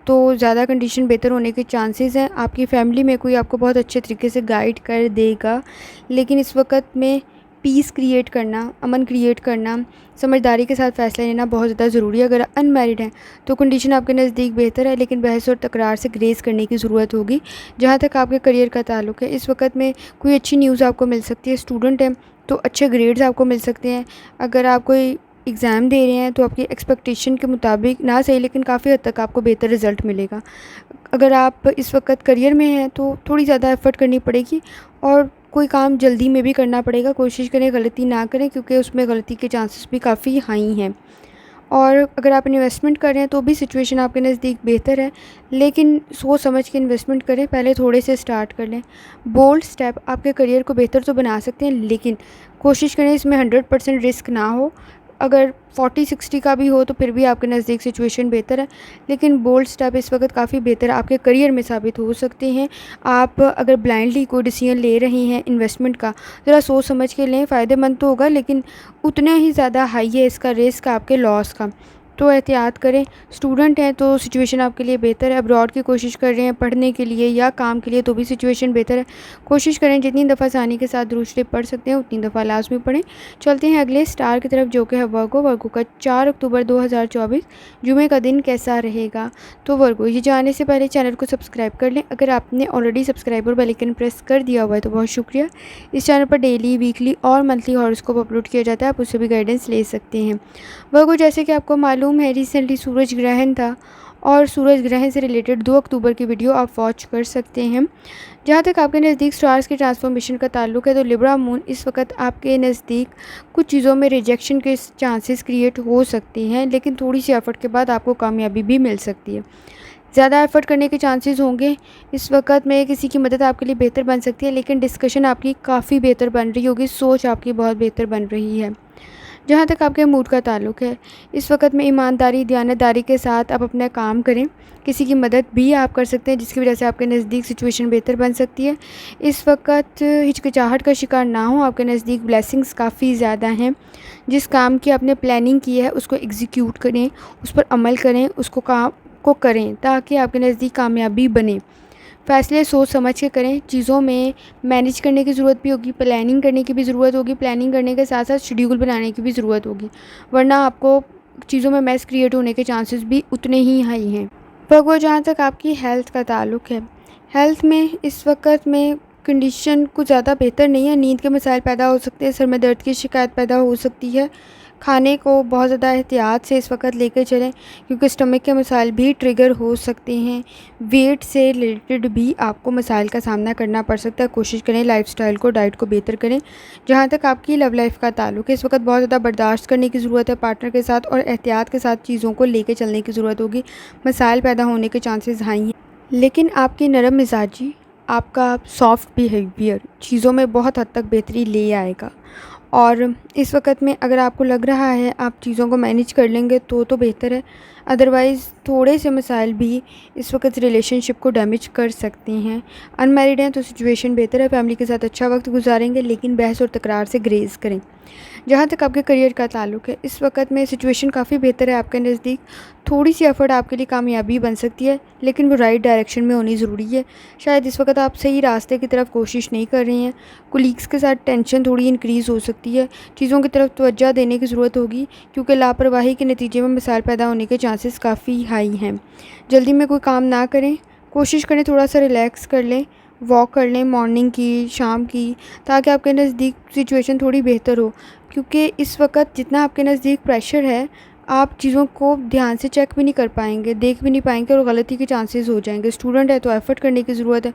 तो ज़्यादा कंडीशन बेहतर होने के चांसेस हैं। आपकी फ़ैमिली में कोई आपको बहुत अच्छे तरीके से गाइड कर देगा, लेकिन इस वक्त में पीस क्रिएट करना, अमन क्रिएट करना, समझदारी के साथ फ़ैसला लेना बहुत ज़्यादा ज़रूरी है। अगर अनमैरिड हैं तो कंडीशन आपके नज़दीक बेहतर है, लेकिन बहस और तकरार से ग्रेस करने की ज़रूरत होगी। जहाँ तक आपके करियर का ताल्लुक़ है, इस वक्त में कोई अच्छी न्यूज़ आपको मिल सकती है। स्टूडेंट हैं तो अच्छे ग्रेड्स आपको मिल सकते हैं। अगर आप कोई एग्ज़ाम दे रहे हैं तो आपकी एक्सपेक्टेशन के मुताबिक ना सही, लेकिन काफ़ी हद तक आपको बेहतर रिज़ल्ट मिलेगा। अगर आप इस वक्त करियर में हैं तो थोड़ी ज़्यादा एफ़र्ट करनी पड़ेगी और कोई काम जल्दी में भी करना पड़ेगा। कोशिश करें गलती ना करें क्योंकि उसमें गलती के चांसेस भी काफ़ी हाई हैं। और अगर आप इन्वेस्टमेंट कर रहे हैं तो भी सिचुएशन आपके नज़दीक बेहतर है, लेकिन सोच समझ के इन्वेस्टमेंट करें, पहले थोड़े से स्टार्ट कर लें। बोल्ड स्टेप आपके करियर को बेहतर तो बना सकते हैं, लेकिन कोशिश करें इसमें 100% रिस्क ना हो। अगर 40-60 का भी हो तो फिर भी आपके नज़दीक सिचुएशन बेहतर है, लेकिन बोल्ड स्टेप इस वक्त काफ़ी बेहतर आपके करियर में साबित हो सकते हैं। आप अगर ब्लाइंडली कोई डिसीजन ले रहे हैं इन्वेस्टमेंट का, ज़रा सोच समझ के लें। फ़ायदेमंद तो होगा लेकिन उतना ही ज़्यादा हाई है इसका रिस्क आपके लॉस का। तो एहतियात करें। स्टूडेंट हैं तो सिचुएशन आपके लिए बेहतर है। अब्रॉड की कोशिश कर रहे हैं पढ़ने के लिए या काम के लिए तो भी सिचुएशन बेहतर है। कोशिश करें जितनी दफ़ा आसानी के साथ दुरूद शरीफ पढ़ सकते हैं उतनी दफ़ा लाजमी पढ़ें। चलते हैं अगले स्टार की तरफ जो कि है वर्गो। वर्गो का 4 अक्टूबर 2024 जुमे का दिन कैसा रहेगा। तो वर्गो ये जानने से पहले चैनल को सब्सक्राइब कर लें। अगर आपने ऑलरेडी सब्सक्राइब और बेल आइकन प्रेस कर दिया हुआ है तो बहुत शुक्रिया। इस चैनल पर डेली, वीकली और मंथली हॉरोस्कोप अपलोड किया जाता है, आप उससे भी गाइडेंस ले सकते हैं। वर्गो जैसे कि आपको मालूम है रिसेंटली सूरज ग्रहण था और सूरज ग्रहण से रिलेटेड 2 अक्टूबर की वीडियो आप वॉच कर सकते हैं। जहाँ तक आपके नज़दीक स्टार्स के ट्रांसफॉर्मेशन का ताल्लुक है तो लिब्रा मून इस वक्त आपके नज़दीक कुछ चीज़ों में रिजेक्शन के चांसेस क्रिएट हो सकते हैं, लेकिन थोड़ी सी एफर्ट के बाद आपको कामयाबी भी मिल सकती है। ज़्यादा एफर्ट करने के चांसेस होंगे। इस वक्त में किसी की मदद आपके लिए बेहतर बन सकती है, लेकिन डिस्कशन आपकी काफ़ी बेहतर बन रही होगी, सोच आपकी बहुत बेहतर बन रही है। जहाँ तक आपके मूड का ताल्लुक है, इस वक्त में ईमानदारी, दयानतदारी के साथ आप अपना काम करें। किसी की मदद भी आप कर सकते हैं जिसकी वजह से आपके नज़दीक सिचुएशन बेहतर बन सकती है। इस वक्त हिचकिचाहट का शिकार ना हो, आपके नज़दीक ब्लेसिंग्स काफ़ी ज़्यादा हैं। जिस काम की आपने प्लानिंग की है उसको एग्जीक्यूट करें, उस पर अमल करें, उसको काम को करें ताकि आपके नज़दीक कामयाबी बने। फ़ैसले सोच समझ के करें। चीज़ों में मैनेज करने की ज़रूरत भी होगी, प्लानिंग करने की भी ज़रूरत होगी। प्लानिंग करने के साथ साथ शेड्यूल बनाने की भी ज़रूरत होगी, वरना आपको चीज़ों में मैस क्रिएट होने के चांसेस भी उतने ही हाई हैं। पर जहाँ तक आपकी हेल्थ का ताल्लुक है, हेल्थ में इस वक्त में कंडीशन कुछ ज़्यादा बेहतर नहीं है। नींद के मसाइल पैदा हो सकते हैं, सर में दर्द की शिकायत पैदा हो सकती है। खाने को बहुत ज़्यादा एहतियात से इस वक्त लेकर चलें क्योंकि स्टमक के मसाइल भी ट्रिगर हो सकते हैं। वेट से रिलेटेड भी आपको मसाइल का सामना करना पड़ सकता है। कोशिश करें लाइफस्टाइल को, डाइट को बेहतर करें। जहाँ तक आपकी लव लाइफ का ताल्लुक है, इस वक्त बहुत ज़्यादा बर्दाश्त करने की ज़रूरत है पार्टनर के साथ और एहतियात के साथ चीज़ों को लेकर चलने की ज़रूरत होगी। मसाइल पैदा होने के चांसेस हाई हैं, लेकिन आपकी नरम मिजाजी, आपका सॉफ्ट बिहेवियर चीज़ों में बहुत हद तक बेहतरी ले आएगा। और इस वक्त में अगर आपको लग रहा है आप चीज़ों को मैनेज कर लेंगे तो बेहतर है। अदरवाइज़ थोड़े से मसाइल भी इस वक्त रिलेशनशिप को डैमेज कर सकते हैं। अनमैरिड हैं तो सिचुएशन बेहतर है, फैमिली के साथ अच्छा वक्त गुजारेंगे, लेकिन बहस और तकरार से ग्रेज़ करें। जहाँ तक आपके करियर का ताल्लुक है, इस वक्त में सिचुएशन काफ़ी बेहतर है आपके नज़दीक। थोड़ी सी एफ़र्ट आपके लिए कामयाबी बन सकती है, लेकिन वो राइट डायरेक्शन में होनी ज़रूरी है। शायद इस वक्त आप सही रास्ते की तरफ कोशिश नहीं कर रही हैं। कोलीग्स के साथ टेंशन थोड़ी इंक्रीज़ हो सकती है। चीज़ों की तरफ तवज्जो देने की ज़रूरत होगी क्योंकि लापरवाही के नतीजे में मसाइल पैदा होने के चांसेस काफ़ी हाई हैं। जल्दी में कोई काम ना करें, कोशिश करें थोड़ा सा रिलैक्स कर लें, वॉक कर लें मॉर्निंग की, शाम की, ताकि आपके नज़दीक सिचुएशन थोड़ी बेहतर हो। क्योंकि इस वक्त जितना आपके नज़दीक प्रेशर है, आप चीज़ों को ध्यान से चेक भी नहीं कर पाएंगे, देख भी नहीं पाएंगे और गलती के चांसेस हो जाएंगे। स्टूडेंट है तो एफ़र्ट करने की ज़रूरत है,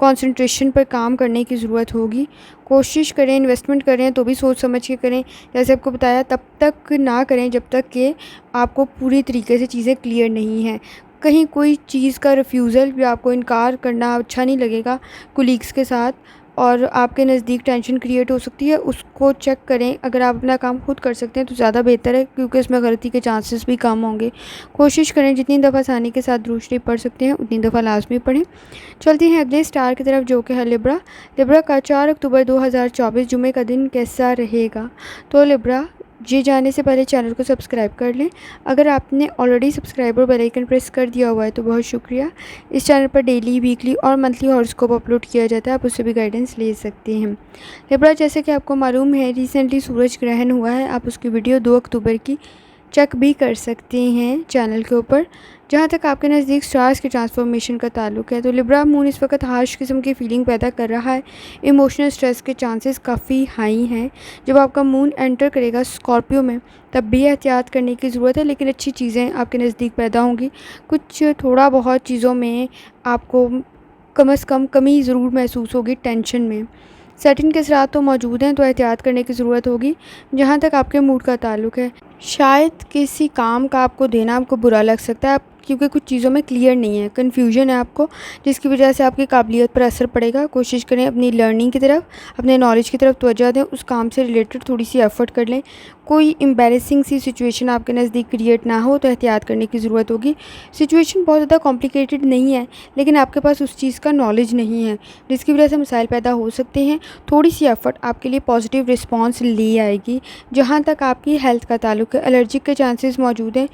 कंसंट्रेशन पर काम करने की ज़रूरत होगी। कोशिश करें, इन्वेस्टमेंट करें तो भी सोच समझ के करें। जैसे आपको बताया तब तक ना करें जब तक कि आपको पूरी तरीके से चीज़ें क्लियर नहीं हैं। कहीं कोई चीज़ का रिफ्यूज़ल या आपको इनकार करना अच्छा नहीं लगेगा कोलीग्स के साथ और आपके नज़दीक टेंशन क्रिएट हो सकती है, उसको चेक करें। अगर आप अपना काम खुद कर सकते हैं तो ज़्यादा बेहतर है क्योंकि इसमें गलती के चांसेस भी कम होंगे। कोशिश करें जितनी दफ़ा आसानी के साथ दुरूद शरीफ पढ़ सकते हैं उतनी दफ़ा लाजमी पढ़ें। चलती हैं अगले स्टार की तरफ जो कि है लिब्रा। लिब्रा का 4 अक्टूबर 2024 जुमे का दिन कैसा रहेगा। तो लिब्रा ये जानने से पहले चैनल को सब्सक्राइब कर लें। अगर आपने ऑलरेडी सब्सक्राइब और बेल आइकन प्रेस कर दिया हुआ है तो बहुत शुक्रिया। इस चैनल पर डेली, वीकली और मंथली हॉरोस्कोप अपलोड किया जाता है, आप उससे भी गाइडेंस ले सकते हैं। लिब्रा जैसे कि आपको मालूम है रिसेंटली सूरज ग्रहण हुआ है, आप उसकी वीडियो 2 अक्टूबर की चेक भी कर सकते हैं चैनल के ऊपर। जहाँ तक आपके नज़दीक स्टार्स के ट्रांसफॉर्मेशन का ताल्लुक है तो लिब्रा मून इस वक्त हार्श किस्म की फीलिंग पैदा कर रहा है। इमोशनल स्ट्रेस के चांसेस काफ़ी हाई हैं। जब आपका मून एंटर करेगा स्कॉर्पियो में तब भी एहतियात करने की ज़रूरत है, लेकिन अच्छी चीज़ें आपके नज़दीक पैदा होंगी। कुछ थोड़ा बहुत चीज़ों में आपको कम से कम कमी ज़रूर महसूस होगी, टेंशन में। सेटिन के असरात तो मौजूद हैं तो एहतियात करने की ज़रूरत होगी। जहाँ तक आपके मूड का ताल्लुक है, शायद किसी काम का आपको देना आपको बुरा लग सकता है क्योंकि कुछ चीज़ों में क्लियर नहीं है, कन्फ्यूजन है आपको, जिसकी वजह से आपकी काबिलियत पर असर पड़ेगा। कोशिश करें अपनी लर्निंग की तरफ, अपने नॉलेज की तरफ तवज्जो दें, उस काम से रिलेटेड थोड़ी सी एफ़र्ट कर लें। कोई एम्बैरेसिंग सी सिचुएशन आपके नज़दीक क्रिएट ना हो तो एहतियात करने की ज़रूरत होगी। सिचुएशन बहुत ज़्यादा कॉम्प्लिकेटेड नहीं है, लेकिन आपके पास उस चीज़ का नॉलेज नहीं है, जिसकी वजह से मसाइल पैदा हो सकते हैं। थोड़ी सी एफ़र्ट आपके लिए पॉजिटिव रिस्पॉन्स ले आएगी। जहाँ तक आपकी हेल्थ का ताल्लुक है, एलर्जिक के चांसेस मौजूद हैं।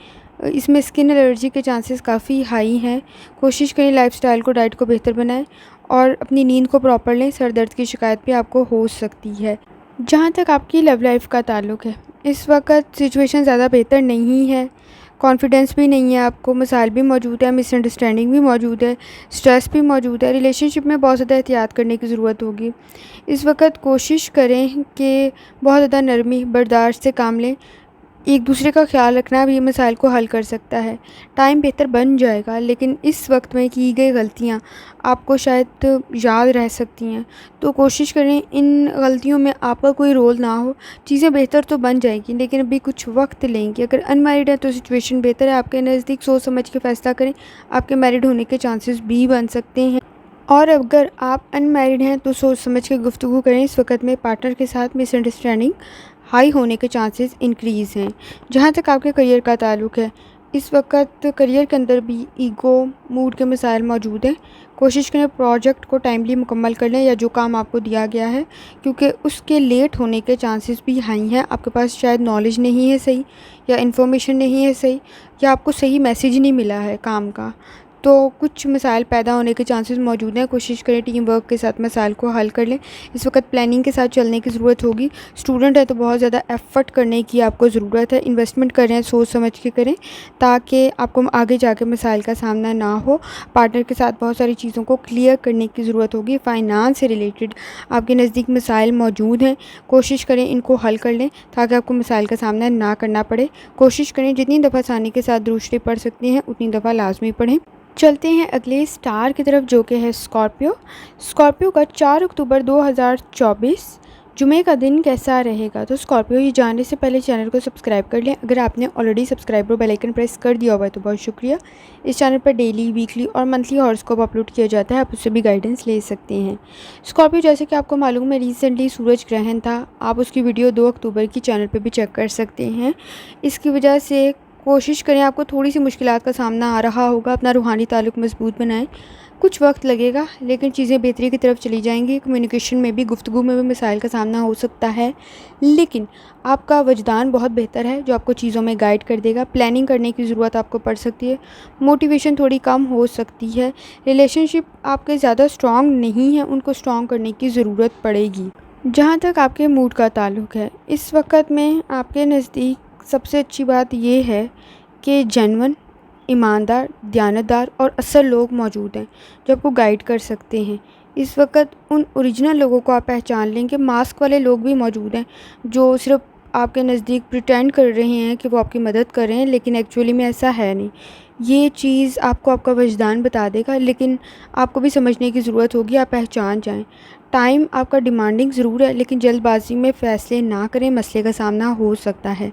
इसमें स्किन एलर्जी के चांसेस काफ़ी हाई हैं। कोशिश करें लाइफ़स्टाइल को, डाइट को बेहतर बनाएं और अपनी नींद को प्रॉपर लें। सर दर्द की शिकायत भी आपको हो सकती है। जहाँ तक आपकी लव लाइफ़ का ताल्लुक़ है, इस वक्त सिचुएशन ज़्यादा बेहतर नहीं है। कॉन्फिडेंस भी नहीं है आपको, मसाइल भी मौजूद है, मिसअंडरस्टैंडिंग भी मौजूद है, स्ट्रेस भी मौजूद है। रिलेशनशिप में बहुत ज़्यादा एहतियात करने की ज़रूरत होगी। इस वक्त कोशिश करें कि बहुत ज़्यादा नरमी बर्दाश्त से काम लें। एक दूसरे का ख़्याल रखना भी मसाइल को हल कर सकता है। टाइम बेहतर बन जाएगा, लेकिन इस वक्त में की गई गलतियाँ आपको शायद याद रह सकती हैं। तो कोशिश करें इन गलतियों में आपका कोई रोल ना हो। चीज़ें बेहतर तो बन जाएगी, लेकिन अभी कुछ वक्त लेंगी। अगर अनमैरिड है तो सिचुएशन बेहतर है आपके नज़दीक। सोच समझ के फ़ैसला करें, आपके मैरिड होने के चांसेस भी बन सकते हैं। और अगर आप अनमैरिड हैं तो सोच समझ के गुफ्तगू करें। इस वक्त में पार्टनर के साथ मिसअंडरस्टैंडिंग हाई होने के चांसेस इंक्रीज़ हैं। जहाँ तक आपके करियर का ताल्लुक़ है, इस वक्त करियर के अंदर भी ईगो, मूड के मसाइल मौजूद हैं। कोशिश करें प्रोजेक्ट को टाइमली मुकम्मल कर लें या जो काम आपको दिया गया है, क्योंकि उसके लेट होने के चांसेस भी हाई हैं। आपके पास शायद नॉलेज नहीं है सही, या इन्फॉर्मेशन नहीं है सही, या आपको सही मैसेज नहीं मिला है काम का, तो कुछ मसाइल पैदा होने के चांसेस मौजूद हैं। कोशिश करें टीम वर्क के साथ मसाइल को हल कर लें। इस वक्त प्लानिंग के साथ चलने की ज़रूरत होगी। स्टूडेंट है तो बहुत ज़्यादा एफ़र्ट करने की आपको ज़रूरत है। इन्वेस्टमेंट कर रहे हैं, सोच समझ के करें, ताकि आपको आगे जाके मसाइल का सामना ना हो। पार्टनर के साथ बहुत सारी चीज़ों को क्लियर करने की ज़रूरत होगी। फ़ाइनांस से रिलेटेड आपके नज़दीक मसाइल मौजूद हैं। कोशिश करें इनको हल कर लें, ताकि आपको मसाइल का सामना ना करना पड़े। कोशिश करें जितनी दफ़ा आसानी के साथ दुरूद शरीफ पढ़ सकती हैं उतनी दफ़ा लाजमी पढ़ें। चलते हैं अगले स्टार की तरफ, जो कि है स्कॉर्पियो। स्कॉर्पियो का 4 अक्टूबर 2024 जुमे का दिन कैसा रहेगा? तो स्कॉर्पियो, ये जानने से पहले चैनल को सब्सक्राइब कर लें। अगर आपने ऑलरेडी सब्सक्राइब और बेल आइकन प्रेस कर दिया हुआ है तो बहुत शुक्रिया। इस चैनल पर डेली, वीकली और मंथली हॉरोस्कोप अपलोड किया जाता है, आप उससे भी गाइडेंस ले सकते हैं। स्कॉर्पियो, जैसे कि आपको मालूम है रिसेंटली सूरज ग्रहण था। आप उसकी वीडियो 2 अक्टूबर की चैनल पर भी चेक कर सकते हैं। इसकी वजह से कोशिश करें, आपको थोड़ी सी मुश्किलात का सामना आ रहा होगा। अपना रूहानी ताल्लुक़ मजबूत बनाएं। कुछ वक्त लगेगा, लेकिन चीज़ें बेहतरी की तरफ चली जाएंगी। कम्युनिकेशन में भी, गुफ्तगू में भी मसाइल का सामना हो सकता है, लेकिन आपका वजदान बहुत बेहतर है जो आपको चीज़ों में गाइड कर देगा। प्लानिंग करने की ज़रूरत आपको पड़ सकती है। मोटिवेशन थोड़ी कम हो सकती है। रिलेशनशिप आपके ज़्यादा स्ट्रॉन्ग नहीं है, उनको स्ट्रॉन्ग करने की ज़रूरत पड़ेगी। जहाँ तक आपके मूड का ताल्लुक़ है, इस वक्त में आपके नज़दीक सबसे अच्छी बात यह है कि जेन्युइन, ईमानदार, दयानतदार और असल लोग मौजूद हैं जो आपको गाइड कर सकते हैं। इस वक्त उन ओरिजिनल लोगों को आप पहचान लें कि मास्क वाले लोग भी मौजूद हैं जो सिर्फ आपके नज़दीक प्रिटेंड कर रहे हैं कि वो आपकी मदद कर रहे हैं, लेकिन एक्चुअली में ऐसा है नहीं। ये चीज़ आपको आपका वजदान बता देगा, लेकिन आपको भी समझने की ज़रूरत होगी, आप पहचान जाएं। टाइम आपका डिमांडिंग ज़रूर है, लेकिन जल्दबाजी में फ़ैसले ना करें, मसले का सामना हो सकता है।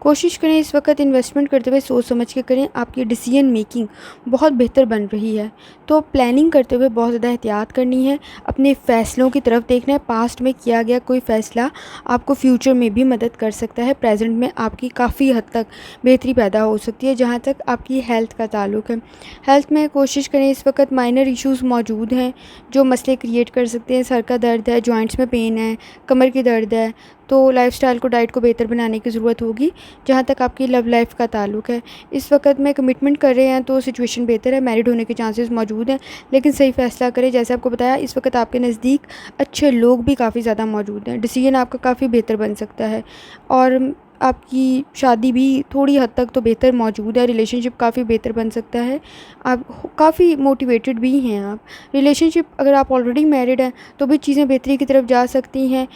कोशिश करें इस वक्त इन्वेस्टमेंट करते हुए सोच समझ के करें। आपकी डिसीजन मेकिंग बहुत बेहतर बन रही है, तो प्लानिंग करते हुए बहुत ज़्यादा एहतियात करनी है। अपने फ़ैसलों की तरफ देखना है। पास्ट में किया गया कोई फ़ैसला आपको फ्यूचर में भी मदद कर सकता है। प्रेजेंट में आपकी काफ़ी हद तक बेहतरी पैदा हो सकती है। जहाँ तक आपकी हेल्थ का ताल्लुक़ है, हेल्थ में कोशिश करें। इस वक्त माइनर इश्यूज़ मौजूद हैं जो मसले क्रिएट कर सकते हैं। सर का दर्द है, जॉइंट्स में पेन है, कमर की दर्द है, तो लाइफ़स्टाइल को, डाइट को बेहतर बनाने की ज़रूरत होगी। जहाँ तक आपकी लव लाइफ़ का ताल्लुक़ है, इस वक्त में कमिटमेंट कर रहे हैं तो सिचुएशन बेहतर है। मैरिड होने के चांसेस मौजूद हैं, लेकिन सही फ़ैसला करें। जैसे आपको बताया, इस वक्त आपके नज़दीक अच्छे लोग भी काफ़ी ज़्यादा मौजूद हैं। डिसीजन आपका काफ़ी बेहतर बन सकता है और आपकी शादी भी थोड़ी हद तक तो बेहतर मौजूद है। रिलेशनशिप काफ़ी बेहतर बन सकता है। आप काफ़ी मोटिवेटेड भी हैं। आप रिलेशनशिप, अगर आप ऑलरेडी मैरिड हैं तो भी चीज़ें बेहतरी की तरफ जा सकती हैं।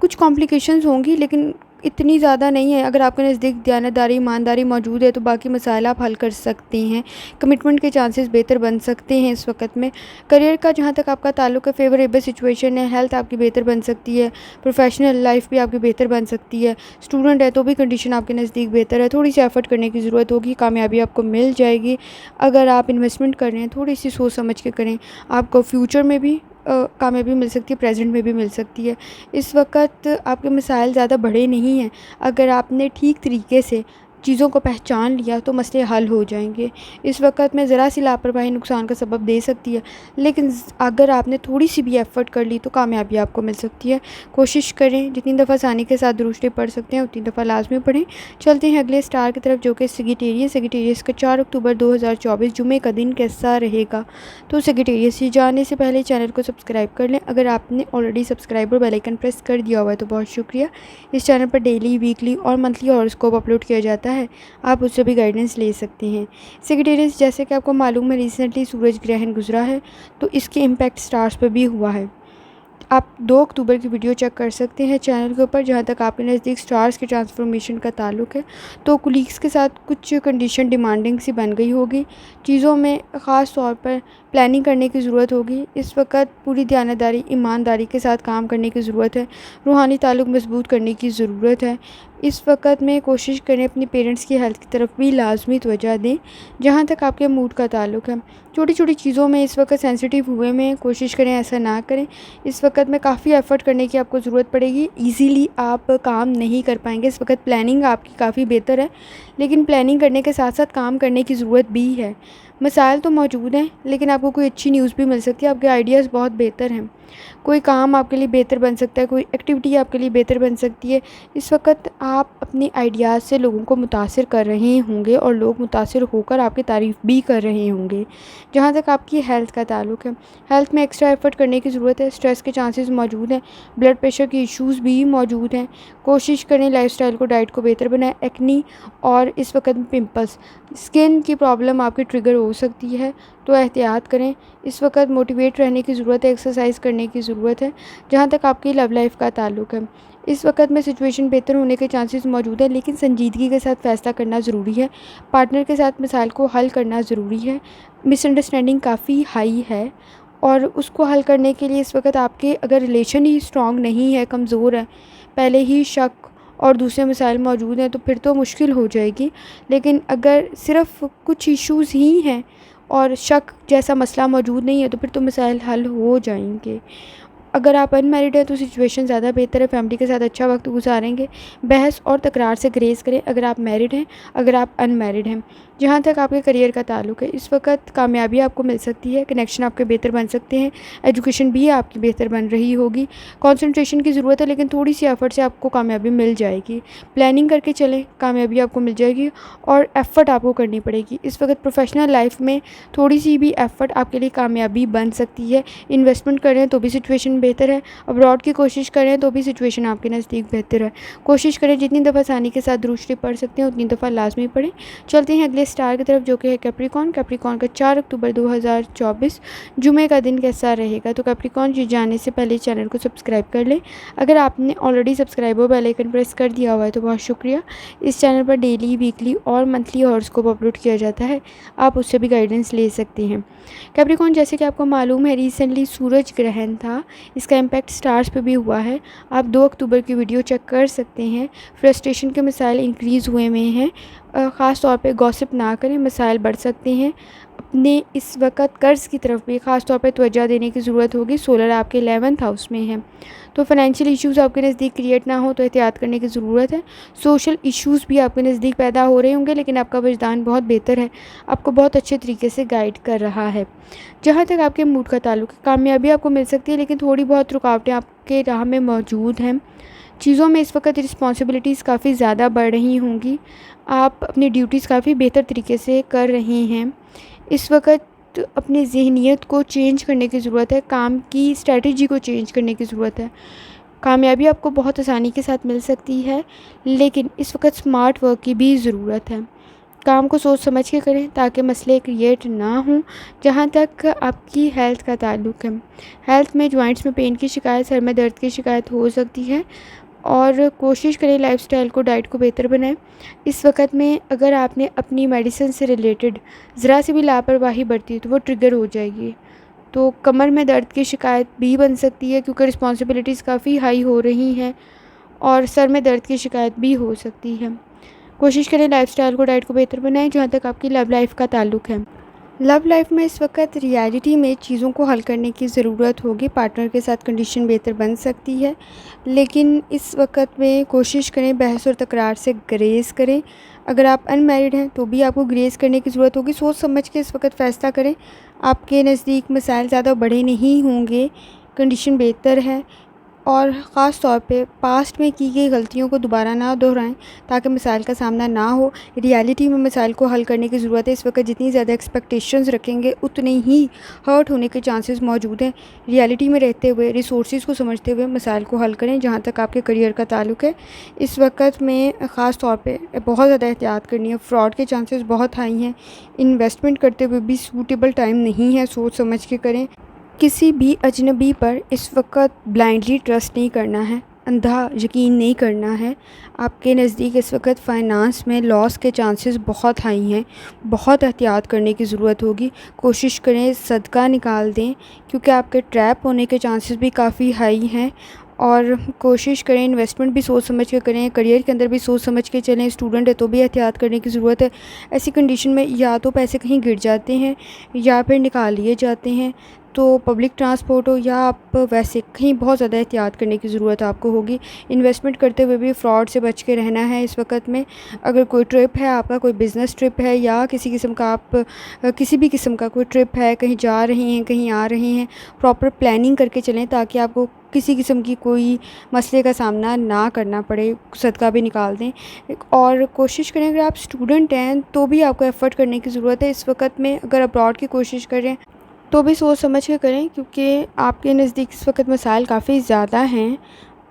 कुछ कॉम्प्लिकेशंस होंगी, लेकिन इतनी ज़्यादा नहीं है। अगर आपके नज़दीक दयानतदारी, ईमानदारी मौजूद है तो बाकी मसाइल आप हल कर सकते हैं। कमिटमेंट के चांसेस बेहतर बन सकते हैं इस वक्त में। करियर का जहाँ तक आपका ताल्लुक़ है, फेवरेबल सिचुएशन है। हेल्थ आपकी बेहतर बन सकती है। प्रोफेशनल लाइफ भी आपकी बेहतर बन सकती है। स्टूडेंट है तो भी कंडीशन आपके नज़दीक बेहतर है। थोड़ी सी एफर्ट करने की ज़रूरत होगी, कामयाबी आपको मिल जाएगी। अगर आप इन्वेस्टमेंट कर रहे हैं, थोड़ी सी सोच समझ के करें, आपको फ्यूचर में भी कामयाबी मिल सकती है, प्रेजेंट में भी मिल सकती है। इस वक्त आपके मसाइल ज़्यादा बड़े नहीं हैं। अगर आपने ठीक तरीके से चीज़ों को पहचान लिया तो मसले हल हो जाएंगे। इस वक्त में ज़रा सी लापरवाही नुकसान का सबब दे सकती है, लेकिन अगर आपने थोड़ी सी भी एफ़र्ट कर ली तो कामयाबी आपको मिल सकती है। कोशिश करें, जितनी दफ़ा आसानी के साथ दुरुस्ती पढ़ सकते हैं उतनी दफ़ा लाजमी पढ़ें। चलते हैं अगले स्टार की तरफ, जो कि सेगिटेरियस का 4 अक्टूबर 2024 जुमे का दिन कैसा रहेगा। तो सेगिटेरियस ही जाने से पहले चैनल को सब्सक्राइब कर लें। अगर आपने ऑलरेडी सब्सक्राइब और बेल आइकन प्रेस कर दिया हुआ है तो बहुत शुक्रिया। इस चैनल पर डेली, वीकली और मंथली हॉरोस्कोप अपलोड किया जाता है, आप उससे भी गाइडेंस ले सकते हैं। सेगिटेरियस, जैसे कि आपको मालूम है, रिसेंटली सूरज ग्रहण गुजरा है, तो इसके इम्पैक्ट स्टार्स पर भी हुआ है। आप 2 अक्टूबर की वीडियो चेक कर सकते हैं चैनल के ऊपर, जहाँ तक आपके नज़दीक स्टार्स की ट्रांसफॉर्मेशन का ताल्लुक है। तो कुलीग्स के साथ कुछ कंडीशन डिमांडिंग सी बन गई होगी, चीज़ों में ख़ास तौर पर प्लानिंग करने की ज़रूरत होगी। इस वक्त पूरी दयानतदारी, ईमानदारी के साथ काम करने की ज़रूरत है। रूहानी ताल्लुक मजबूत करने की ज़रूरत है। इस वक्त में कोशिश करें अपनी पेरेंट्स की हेल्थ की तरफ भी लाजमी तवज्जो दें। जहाँ तक आपके मूड का ताल्लुक है, छोटी छोटी चीज़ों में इस वक्त सेंसिटिव हुए में कोशिश करें ऐसा ना करें। इस वक्त में काफ़ी एफ़र्ट करने की आपको ज़रूरत पड़ेगी, ईज़िली आप काम नहीं कर पाएंगे। इस वक्त प्लानिंग आपकी काफ़ी बेहतर है, लेकिन प्लानिंग करने के साथ साथ काम करने की ज़रूरत भी है। मसाइल तो मौजूद हैं, लेकिन आपको कोई अच्छी न्यूज़ भी मिल सकती है। आपके आइडियाज़ बहुत बेहतर हैं, कोई काम आपके लिए बेहतर बन सकता है, कोई एक्टिविटी आपके लिए बेहतर बन सकती है। इस वक्त आप अपनी आइडियाज़ से लोगों को मुतासिर कर रहे होंगे और लोग मुतासिर होकर आपकी तारीफ़ भी कर रहे होंगे। जहाँ तक आपकी हेल्थ का ताल्लुक है, हेल्थ में एक्स्ट्रा एफ़र्ट करने की ज़रूरत है। स्ट्रेस के चांसेस मौजूद हैं, ब्लड प्रेशर के इश्यूज़ भी मौजूद हैं। कोशिश करें लाइफ़स्टाइल को, डाइट को बेहतर बनाएं। एक्नी और इस वक्त में पिंपल्स, स्किन की प्रॉब्लम आपकी ट्रिगर हो सकती है, तो एहतियात करें। इस वक्त मोटिवेट रहने की ज़रूरत है, एक्सरसाइज करने की ज़रूरत है। जहाँ तक आपकी लव लाइफ का ताल्लुक है, इस वक्त में सिचुएशन बेहतर होने के चांसेस मौजूद हैं, लेकिन संजीदगी के साथ फ़ैसला करना ज़रूरी है। पार्टनर के साथ मसाइल को हल करना ज़रूरी है। मिसअंडरस्टैंडिंग काफ़ी हाई है और उसको हल करने के लिए इस वक्त आपके अगर रिलेशन ही स्ट्रॉन्ग नहीं है, कमज़ोर है, पहले ही शक और दूसरे मसाइल मौजूद हैं, तो फिर तो मुश्किल हो जाएगी। लेकिन अगर सिर्फ़ कुछ इश्यूज़ ही हैं और शक जैसा मसला मौजूद नहीं है, तो फिर तो मसाइल हल हो जाएंगे। अगर आप अनमैरिड हैं तो सिचुएशन ज़्यादा बेहतर है, फैमिली के साथ अच्छा वक्त गुजारेंगे। बहस और तकरार से ग्रेज़ करें अगर आप मैरिड हैं, अगर आप अनमैरिड हैं। जहाँ तक आपके करियर का ताल्लुक है, इस वक्त कामयाबी आपको मिल सकती है, कनेक्शन आपके बेहतर बन सकते हैं, एजुकेशन भी आपकी बेहतर बन रही होगी। कंसंट्रेशन की ज़रूरत है, लेकिन थोड़ी सी एफ़र्ट से आपको कामयाबी मिल जाएगी। प्लानिंग करके चलें, कामयाबी आपको मिल जाएगी और एफ़र्ट आपको करनी पड़ेगी। इस वक्त प्रोफेशनल लाइफ में थोड़ी सी भी एफ़र्ट आपके लिए कामयाबी बन सकती है। इन्वेस्टमेंट करें तो भी सिचुएशन बेहतर है, अब्रॉड की कोशिश करें तो भी सिचुएशन आपके नज़दीक बेहतर है। कोशिश करें जितनी दफ़ा आसानी के साथ दुरुस्ती पढ़ सकते हैं उतनी दफ़ा लाजमी पढ़ें। चलते हैं अगले स्टार की तरफ, जो कि है कैप्रिकॉर्न। कैप्रिकॉर्न का 4 अक्टूबर 2024 जुमे का दिन कैसा रहेगा। तो कैप्रिकॉर्न जी, जाने से पहले चैनल को सब्सक्राइब कर लें। अगर आपने ऑलरेडी सब्सक्राइब और बेल आइकन प्रेस कर दिया हुआ है तो बहुत शुक्रिया। इस चैनल पर डेली, वीकली और मंथली हॉरोस्कोप अपलोड किया जाता है, आप उससे भी गाइडेंस ले सकते हैं। कैप्रिकॉर्न, जैसे कि आपको मालूम है, रिसेंटली सूरज ग्रहण था, इसका इम्पैक्ट स्टार्स पे भी हुआ है। आप 2 अक्टूबर की वीडियो चेक कर सकते हैं। फ्रस्ट्रेशन के मसाइल इंक्रीज़ हुए में हैं, ख़ास तौर पे गॉसिप ना करें, मसाइल बढ़ सकते हैं। अपने इस वक्त कर्ज़ की तरफ भी ख़ास तौर पे तवज्जो देने की ज़रूरत होगी। सोलर आपके 11th हाउस में है, तो फाइनेंशियल इश्यूज़ आपके नज़दीक क्रिएट ना हो तो एहतियात करने की ज़रूरत है। सोशल इश्यूज़ भी आपके नज़दीक पैदा हो रहे होंगे, लेकिन आपका वजदान बहुत बेहतर है, आपको बहुत अच्छे तरीके से गाइड कर रहा है। जहाँ तक आपके मूड का ताल्लुक है, कामयाबी आपको मिल सकती है, लेकिन थोड़ी बहुत रुकावटें आपके राह में मौजूद हैं। चीज़ों में इस वक्त रिस्पॉन्सिबिलिटीज़ काफ़ी ज़्यादा बढ़ रही होंगी, आप अपनी ड्यूटीज़ काफ़ी बेहतर तरीके से कर रहे हैं। इस वक्त अपनी ज़हनियत को चेंज करने की ज़रूरत है, काम की स्ट्रेटजी को चेंज करने की ज़रूरत है। कामयाबी आपको बहुत आसानी के साथ मिल सकती है, लेकिन इस वक्त स्मार्ट वर्क की भी ज़रूरत है। काम को सोच समझ के करें ताकि मसले क्रिएट ना हों। जहाँ तक आपकी हेल्थ का ताल्लुक है, हेल्थ में जॉइंट्स में पेन की शिकायत, सर में दर्द की शिकायत हो सकती है, और कोशिश करें लाइफ़स्टाइल को, डाइट को बेहतर बनाएं। इस वक्त में अगर आपने अपनी मेडिसिन से रिलेटेड ज़रा सी भी लापरवाही बरती तो वो ट्रिगर हो जाएगी। तो कमर में दर्द की शिकायत भी बन सकती है, क्योंकि रिस्पॉन्सिबिलिटीज़ काफ़ी हाई हो रही हैं, और सर में दर्द की शिकायत भी हो सकती है। कोशिश करें लाइफ़स्टाइल को, डाइट को बेहतर बनाएं। जहाँ तक आपकी लव लाइफ का ताल्लुक है, लव लाइफ में इस वक्त रियलिटी में चीज़ों को हल करने की ज़रूरत होगी। पार्टनर के साथ कंडीशन बेहतर बन सकती है, लेकिन इस वक्त में कोशिश करें बहस और तकरार से ग्रेस करें। अगर आप अनमैरिड हैं तो भी आपको ग्रेस करने की ज़रूरत होगी। सोच समझ के इस वक्त फ़ैसला करें। आपके नज़दीक मसाइल ज़्यादा बड़े नहीं होंगे, कंडीशन बेहतर है। और ख़ास तौर पे पास्ट में की गई गलतियों को दोबारा ना दोहराएं ताकि मसाइल का सामना ना हो। रियलिटी में मसाइल को हल करने की ज़रूरत है। इस वक्त जितनी ज़्यादा एक्सपेक्टेशंस रखेंगे उतने ही हर्ट होने के चांसेस मौजूद हैं। रियलिटी में रहते हुए रिसोर्सेज को समझते हुए मसाइल को हल करें। जहाँ तक आपके करियर का ताल्लुक है, इस वक्त में ख़ास तौर पे बहुत ज़्यादा एहतियात करनी है। फ्रॉड के चांसेस बहुत हाई हैं। इन्वेस्टमेंट करते हुए भी सूटेबल टाइम नहीं है, सोच समझ के करें। किसी भी अजनबी पर इस वक्त ब्लाइंडली ट्रस्ट नहीं करना है, अंधा यकीन नहीं करना है। आपके नज़दीक इस वक्त फ़ाइनेंस में लॉस के चांसेस बहुत हाई हैं, बहुत एहतियात करने की ज़रूरत होगी। कोशिश करें सदका निकाल दें, क्योंकि आपके ट्रैप होने के चांसेस भी काफ़ी हाई हैं। और कोशिश करें इन्वेस्टमेंट भी सोच समझ के करें, करियर के अंदर भी सोच समझ के चलें। स्टूडेंट है तो भी एहतियात करने की ज़रूरत है। ऐसी कंडीशन में या तो पैसे कहीं गिर जाते हैं या फिर निकाल लिए जाते हैं। तो पब्लिक ट्रांसपोर्ट हो या आप वैसे कहीं, बहुत ज़्यादा एहतियात करने की ज़रूरत आपको होगी। इन्वेस्टमेंट करते हुए भी फ्रॉड से बच के रहना है इस वक्त में। अगर कोई ट्रिप है, आपका कोई बिज़नेस ट्रिप है या किसी किस्म का किसी भी किस्म का कोई ट्रिप है, कहीं जा रहे हैं, कहीं आ रहे हैं, प्रॉपर प्लानिंग करके चलें ताकि आपको किसी किस्म की कोई मसले का सामना ना करना पड़े। सदका भी निकाल दें। और कोशिश करें, अगर आप स्टूडेंट हैं तो भी आपको एफ़र्ट करने की ज़रूरत है इस वक्त में। अगर अब्रॉड की कोशिश करें तो भी सोच समझ के करें, क्योंकि आपके नज़दीक इस वक्त मसाइल काफ़ी ज़्यादा हैं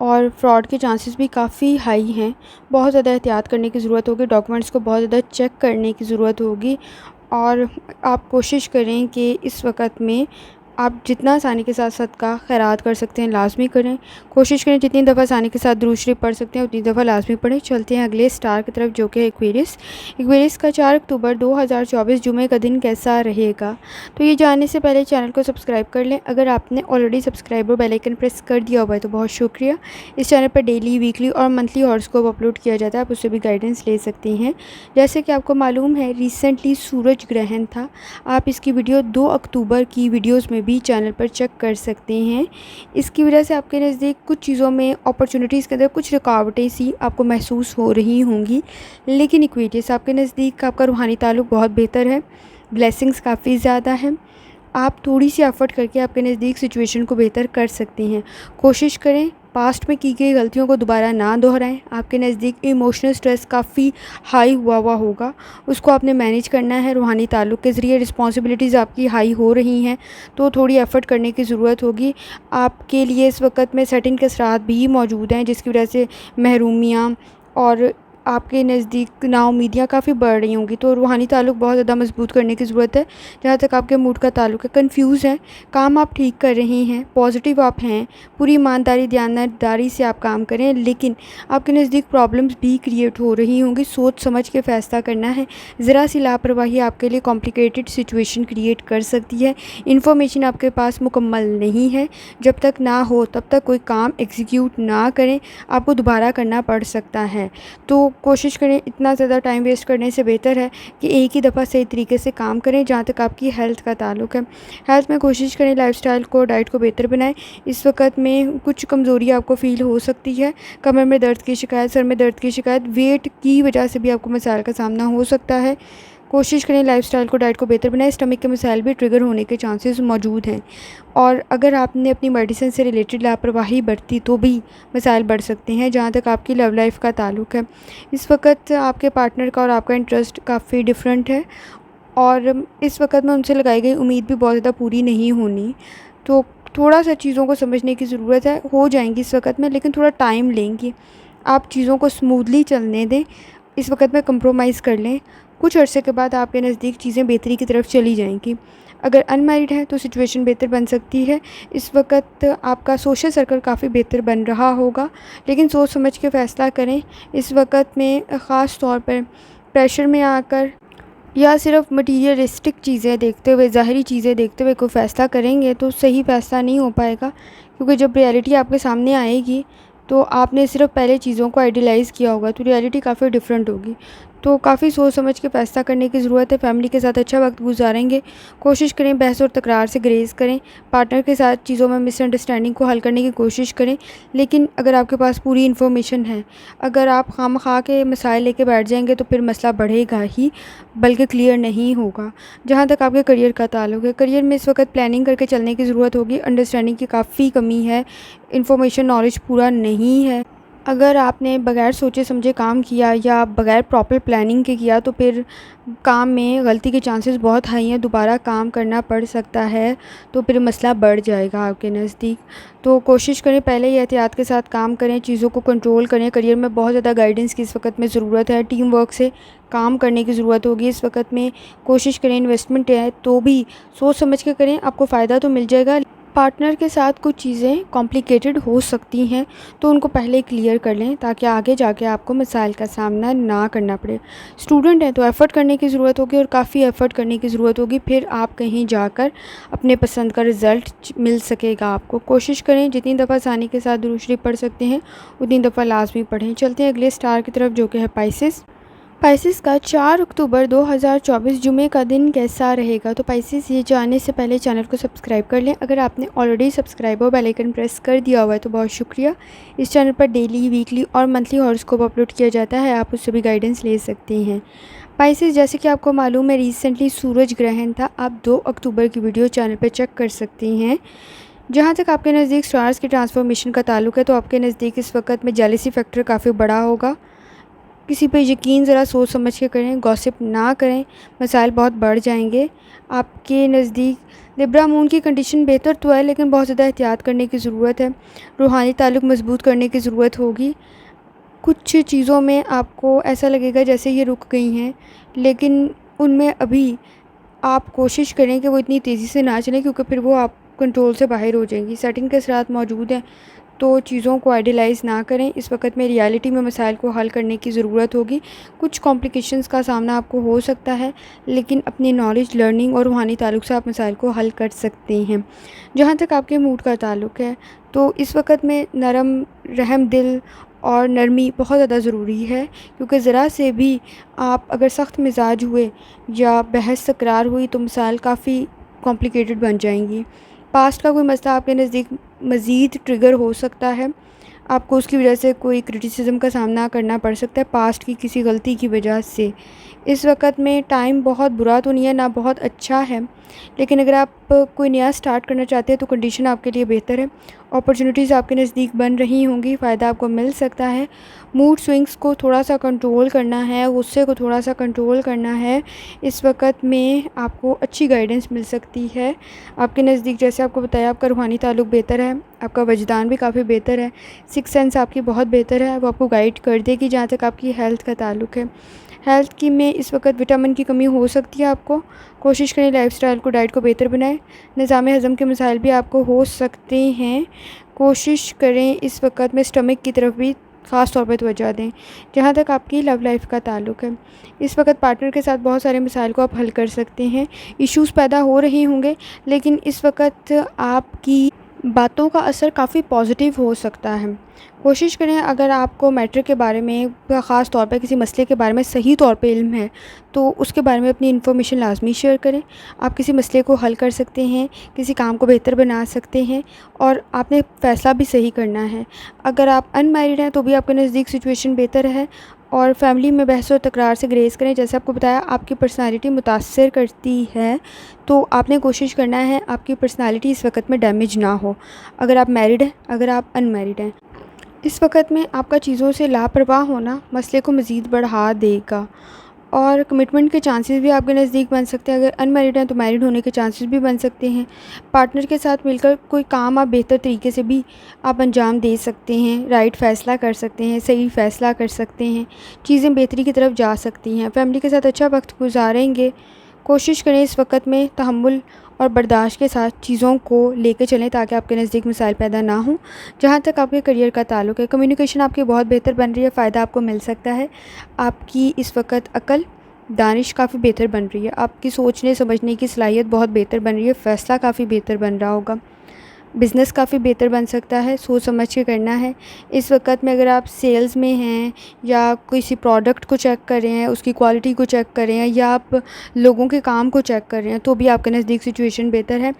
और फ्रॉड के चांसेस भी काफ़ी हाई हैं। बहुत ज़्यादा एहतियात करने की ज़रूरत होगी। डॉक्यूमेंट्स को बहुत ज़्यादा चेक करने की ज़रूरत होगी। और आप कोशिश करें कि इस वक्त में आप जितना आसानी के साथ सदका खैरात कर सकते हैं लाजमी करें। कोशिश करें जितनी दफ़ा आसानी के साथ दुरूद शरीफ पढ़ सकते हैं उतनी दफ़ा लाजमी पढ़ें। चलते हैं अगले स्टार की तरफ, जो कि है एक्वेरियस। एक्वेरियस का 4 अक्टूबर 2024 जुमे का दिन कैसा रहेगा, तो ये जानने से पहले चैनल को सब्सक्राइब कर लें। अगर आपने ऑलरेडी सब्सक्राइब और बेल आइकन प्रेस कर दिया हुआ है तो बहुत शुक्रिया। इस चैनल पर डेली, वीकली और मंथली हॉरोस्कोप अपलोड किया जाता है, आप उससे भी गाइडेंस ले सकते हैं। जैसे कि आपको मालूम है, रिसेंटली सूरज ग्रहण था। आप इसकी वीडियो 2 अक्टूबर की वीडियोज़ में भी चैनल पर चेक कर सकते हैं। इसकी वजह से आपके नज़दीक कुछ चीज़ों में, अपॉर्चुनिटीज़ के अंदर कुछ रुकावटें सी आपको महसूस हो रही होंगी, लेकिन एक्वेरियस आपके नज़दीक आपका रूहानी ताल्लुक़ बहुत बेहतर है। ब्लेसिंग्स काफ़ी ज़्यादा है। आप थोड़ी सी एफ़र्ट करके आपके नज़दीक सिचुएशन को बेहतर कर सकते हैं। कोशिश करें पास्ट में की गई गलतियों को दोबारा ना दोहराएं। आपके नज़दीक इमोशनल स्ट्रेस काफ़ी हाई हुआ होगा, उसको आपने मैनेज करना है। रूहानी ताल्लुक़ के ज़रिए रिस्पॉन्सिबिलिटीज़ आपकी हाई हो रही हैं, तो थोड़ी एफ़र्ट करने की ज़रूरत होगी। आपके लिए इस वक्त में सेटिंग के असरात भी मौजूद हैं, जिसकी वजह से महरूमियाँ और आपके नज़दीक नाउम्मीदियाँ काफ़ी बढ़ रही होंगी। तो रूहानी ताल्लुक़ बहुत ज़्यादा मजबूत करने की ज़रूरत है। जहाँ तक आपके मूड का ताल्लुक़ है, कन्फ्यूज़ हैं, काम आप ठीक कर रहे हैं, पॉजिटिव आप हैं, पूरी ईमानदारी, दयानतदारी से आप काम करें, लेकिन आपके नज़दीक प्रॉब्लम्स भी क्रिएट हो रही होंगी। सोच समझ के फ़ैसला करना है। ज़रा सी लापरवाही आपके लिए कॉम्प्लिकेटेड सिचुएशन क्रिएट कर सकती है। इन्फॉर्मेशन आपके पास मुकम्मल नहीं है, जब तक ना हो तब तक कोई काम एग्जीक्यूट ना करें, आपको दोबारा करना पड़ सकता है। तो कोशिश करें, इतना ज़्यादा टाइम वेस्ट करने से बेहतर है कि एक ही दफ़ा सही तरीके से काम करें। जहाँ तक आपकी हेल्थ का ताल्लुक़ है, हेल्थ में कोशिश करें लाइफस्टाइल को, डाइट को बेहतर बनाएं। इस वक्त में कुछ कमज़ोरी आपको फ़ील हो सकती है, कमर में दर्द की शिकायत, सर में दर्द की शिकायत, वेट की वजह से भी आपको मसाइल का सामना हो सकता है। कोशिश करें लाइफस्टाइल को, डाइट को बेहतर बनाएं। स्टमक के मसाइल भी ट्रिगर होने के चांसेस मौजूद हैं। और अगर आपने अपनी मेडिसिन से रिलेटेड लापरवाही बरती तो भी मसाइल बढ़ सकते हैं। जहाँ तक आपकी लव लाइफ का ताल्लुक़ है, इस वक्त आपके पार्टनर का और आपका इंटरेस्ट काफ़ी डिफरेंट है और इस वक्त में उनसे लगाई गई उम्मीद भी बहुत ज़्यादा पूरी नहीं होनी। तो थोड़ा सा चीज़ों को समझने की ज़रूरत है। हो जाएंगी इस वक्त में, लेकिन थोड़ा टाइम लेंगी। आप चीज़ों को स्मूथली चलने दें, इस वक्त में कंप्रोमाइज़ कर लें। कुछ अरसे के बाद आपके नज़दीक चीज़ें बेहतरी की तरफ चली जाएंगी। अगर अनमैरिड है तो सिचुएशन बेहतर बन सकती है। इस वक्त आपका सोशल सर्कल काफ़ी बेहतर बन रहा होगा, लेकिन सोच समझ के फ़ैसला करें। इस वक्त में ख़ास तौर पर प्रेशर में आकर या सिर्फ मटीरियलिस्टिक चीज़ें देखते हुए, ज़ाहरी चीज़ें देखते हुए कोई फ़ैसला करेंगे तो सही फ़ैसला नहीं हो पाएगा। क्योंकि जब रियलिटी आपके सामने आएगी तो आपने सिर्फ पहले चीज़ों को आइडियलाइज़ किया होगा, तो रियलिटी काफ़ी डिफरेंट होगी। तो काफ़ी सोच समझ के फ़ैसला करने की ज़रूरत है। फैमिली के साथ अच्छा वक्त गुजारेंगे। कोशिश करें बहस और तकरार से ग्रेज़ करें। पार्टनर के साथ चीज़ों में मिसअंडरस्टैंडिंग को हल करने की कोशिश करें। लेकिन अगर आपके पास पूरी इन्फॉर्मेशन है, अगर आप खामखा के मसाइल लेके बैठ जाएंगे तो फिर मसला बढ़ेगा ही, बल्कि क्लियर नहीं होगा। जहाँ तक आपके करियर का ताल्लुक है, करियर में इस वक्त प्लानिंग करके चलने की ज़रूरत होगी। अंडरस्टैंडिंग की काफ़ी कमी है, इन्फॉर्मेशन नॉलेज पूरा नहीं है। अगर आपने बगैर सोचे समझे काम किया या बगैर प्रॉपर प्लानिंग के किया तो फिर काम में गलती के चांसेस बहुत हाई हैं, दोबारा काम करना पड़ सकता है, तो फिर मसला बढ़ जाएगा आपके नज़दीक। तो कोशिश करें पहले ही एहतियात के साथ काम करें, चीज़ों को कंट्रोल करें। करियर में बहुत ज़्यादा गाइडेंस की इस वक्त में ज़रूरत है, टीम वर्क से काम करने की ज़रूरत होगी इस वक्त में। कोशिश करें, इन्वेस्टमेंट है तो भी सोच समझ के करें, आपको फ़ायदा तो मिल जाएगा। पार्टनर के साथ कुछ चीज़ें कॉम्प्लिकेटेड हो सकती हैं, तो उनको पहले क्लियर कर लें ताकि आगे जाके आपको मसाइल का सामना ना करना पड़े। स्टूडेंट हैं तो एफ़र्ट करने की ज़रूरत होगी और काफ़ी एफ़र्ट करने की ज़रूरत होगी, फिर आप कहीं जाकर अपने पसंद का रिज़ल्ट मिल सकेगा आपको। कोशिश करें जितनी दफ़ा आसानी के साथ दुरूद शरीफ पढ़ सकते हैं उतनी दफ़ा लाज़मी पढ़ें। चलते हैं अगले स्टार की तरफ जो कि है पाइसेस। पाइसेस का 4 अक्टूबर 2024 जुमे का दिन कैसा रहेगा। तो पाइसेस ये जानने से पहले चैनल को सब्सक्राइब कर लें। अगर आपने ऑलरेडी सब्सक्राइब और बेल आइकन प्रेस कर दिया हुआ है तो बहुत शुक्रिया। इस चैनल पर डेली, वीकली और मंथली हॉरोस्कोप अपलोड किया जाता है, आप उससे भी गाइडेंस ले सकते हैं। पाइसेस, जैसे कि आपको मालूम है रिसेंटली सूरज ग्रहण था, आप 2 अक्टूबर की वीडियो चैनल पर चेक कर सकते हैं। जहाँ तक आपके नज़दीक स्टार्स के ट्रांसफॉर्मेशन का ताल्लुक है तो आपके नज़दीक इस वक्त में जेलसी फैक्टर काफ़ी बड़ा होगा। किसी पे यकीन ज़रा सोच समझ के करें, गॉसिप ना करें, मसाइल बहुत बढ़ जाएंगे। आपके नज़दीक लिब्रा मून की कंडीशन बेहतर तो है, लेकिन बहुत ज़्यादा एहतियात करने की ज़रूरत है। रूहानी ताल्लुक़ मज़बूत करने की ज़रूरत होगी। कुछ चीज़ों में आपको ऐसा लगेगा जैसे ये रुक गई हैं, लेकिन उनमें अभी आप कोशिश करें कि वो इतनी तेज़ी से ना चलें, क्योंकि फिर वो आप कंट्रोल से बाहर हो जाएंगी। सेटिंग के असरात मौजूद हैं, तो चीज़ों को आइडियलाइज़ ना करें। इस वक्त में रियलिटी में मसाइल को हल करने की ज़रूरत होगी। कुछ कॉम्प्लिकेशंस का सामना आपको हो सकता है, लेकिन अपनी नॉलेज, लर्निंग और रूहानी ताल्लुक़ से आप मसाइल को हल कर सकते हैं। जहाँ तक आपके मूड का ताल्लुक़ है तो इस वक्त में नरम, रहम दिल और नरमी बहुत ज़्यादा ज़रूरी है, क्योंकि ज़रा से भी आप अगर सख्त मिजाज हुए या बहस तकरार हुई तो मसाइल काफ़ी कॉम्प्लिकेटेड बन जाएंगी। पास्ट का कोई मसला आपके नज़दीक मज़ीद ट्रिगर हो सकता है, आपको उसकी वजह से कोई क्रिटिसिज्म का सामना करना पड़ सकता है पास्ट की किसी गलती की वजह से। इस वक्त में टाइम बहुत बुरा तो नहीं है, ना बहुत अच्छा है, लेकिन अगर आप कोई नया स्टार्ट करना चाहते हैं तो कंडीशन आपके लिए बेहतर है। अपॉर्चुनिटीज़ आपके नज़दीक बन रही होंगी, फ़ायदा आपको मिल सकता है। मूड स्विंग्स को थोड़ा सा कंट्रोल करना है, गुस्से को थोड़ा सा कंट्रोल करना है। इस वक्त में आपको अच्छी गाइडेंस मिल सकती है। आपके नज़दीक, जैसे आपको बताया, आपका रूहानी ताल्लुक़ बेहतर है, आपका वजदान भी काफ़ी बेहतर है, सिक्स सेंस आपकी बहुत बेहतर है, वो आपको गाइड कर देगी। जहाँ तक आपकी हेल्थ का ताल्लुक़ है, हेल्थ की में इस वक्त विटामिन की कमी हो सकती है आपको। कोशिश करें लाइफस्टाइल को, डाइट को बेहतर बनाएं। निज़ाम हज़म के मसाइल भी आपको हो सकते हैं। कोशिश करें इस वक्त में स्टमक की तरफ भी ख़ास तौर पर तवज्जो दें। जहाँ तक आपकी लव लाइफ का ताल्लुक़ है, इस वक्त पार्टनर के साथ बहुत सारे मसाइल को आप हल कर सकते हैं। इश्यूज़ पैदा हो रहे होंगे, लेकिन इस वक्त आपकी बातों का असर काफ़ी पॉजिटिव हो सकता है। कोशिश करें, अगर आपको मैटर के बारे में, ख़ास तौर पे किसी मसले के बारे में सही तौर पे इल्म है, तो उसके बारे में अपनी इन्फॉर्मेशन लाजमी शेयर करें। आप किसी मसले को हल कर सकते हैं, किसी काम को बेहतर बना सकते हैं, और आपने फ़ैसला भी सही करना है। अगर आप अनमैरिड हैं तो भी आपके नज़दीक सिचुएशन बेहतर है। और फैमिली में बहस और तकरार से ग्रेज़ करें। जैसे आपको बताया, आपकी पर्सनालिटी मुतासर करती है, तो आपने कोशिश करना है आपकी पर्सनालिटी इस वक्त में डैमेज ना हो। अगर आप मैरिड हैं, अगर आप अनमैरिड हैं, इस वक्त में आपका चीज़ों से लापरवाह होना मसले को मज़ीद बढ़ा देगा। और कमिटमेंट के चांसेस भी आपके नज़दीक बन सकते हैं। अगर अनमैरिड हैं तो मैरिड होने के चांसेस भी बन सकते हैं। पार्टनर के साथ मिलकर कोई काम आप बेहतर तरीके से भी आप अंजाम दे सकते हैं, राइट फ़ैसला कर सकते हैं, सही फ़ैसला कर सकते हैं, चीज़ें बेहतरी की तरफ जा सकती हैं। फैमिली के साथ अच्छा वक्त गुजारेंगे। कोशिश करें इस वक्त में तहम्मुल और बर्दाश्त के साथ चीज़ों को लेके चलें, ताकि आपके नज़दीक मसाइल पैदा ना हों। जहाँ तक आपके करियर का ताल्लुक़ है, कम्युनिकेशन आपकी बहुत बेहतर बन रही है, फ़ायदा आपको मिल सकता है। आपकी इस वक्त अक़ल, दानिश काफ़ी बेहतर बन रही है, आपकी सोचने समझने की सलाहियत बहुत बेहतर बन रही है, फ़ैसला काफ़ी बेहतर बन रहा होगा। बिज़नेस काफ़ी बेहतर बन सकता है, सोच समझ के करना है। इस वक़्त में अगर आप सेल्स में हैं या किसी प्रोडक्ट को चेक कर रहे हैं, उसकी क्वालिटी को चेक कर रहे हैं या आप लोगों के काम को चेक कर रहे हैं, तो भी आपके नज़दीक सिचुएशन बेहतर है।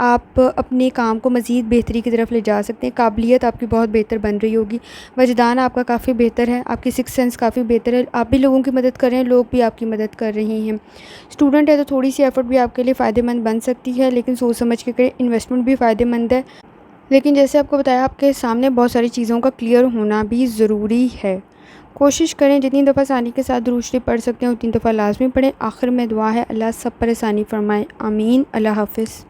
आप अपने काम को मज़ीद बेहतरी की तरफ ले जा सकते हैं, काबिलियत आपकी बहुत बेहतर बन रही होगी, वजदान आपका काफ़ी बेहतर है, आपकी सिक्स्थ सेंस काफ़ी बेहतर है, आप भी लोगों की मदद कर रहे हैं, लोग भी आपकी मदद कर रहे हैं। स्टूडेंट है तो थोड़ी सी एफ़र्ट भी आपके लिए फ़ायदेमंद बन सकती है, लेकिन सोच समझ के करें। इन्वेस्टमेंट भी फ़ायदेमंद है, लेकिन जैसे आपको बताया आपके सामने बहुत सारी चीज़ों का क्लियर होना भी ज़रूरी है। कोशिश करें जितनी दफ़ा आसानी के साथ दुरूद शरीफ पढ़ सकते हैं उतनी दफ़ा लाज़मी पढ़ें। आखिर में दुआ है अल्लाह सब पर आसानी फ़रमाए। आमीन। अल्लाह हाफ़िज़।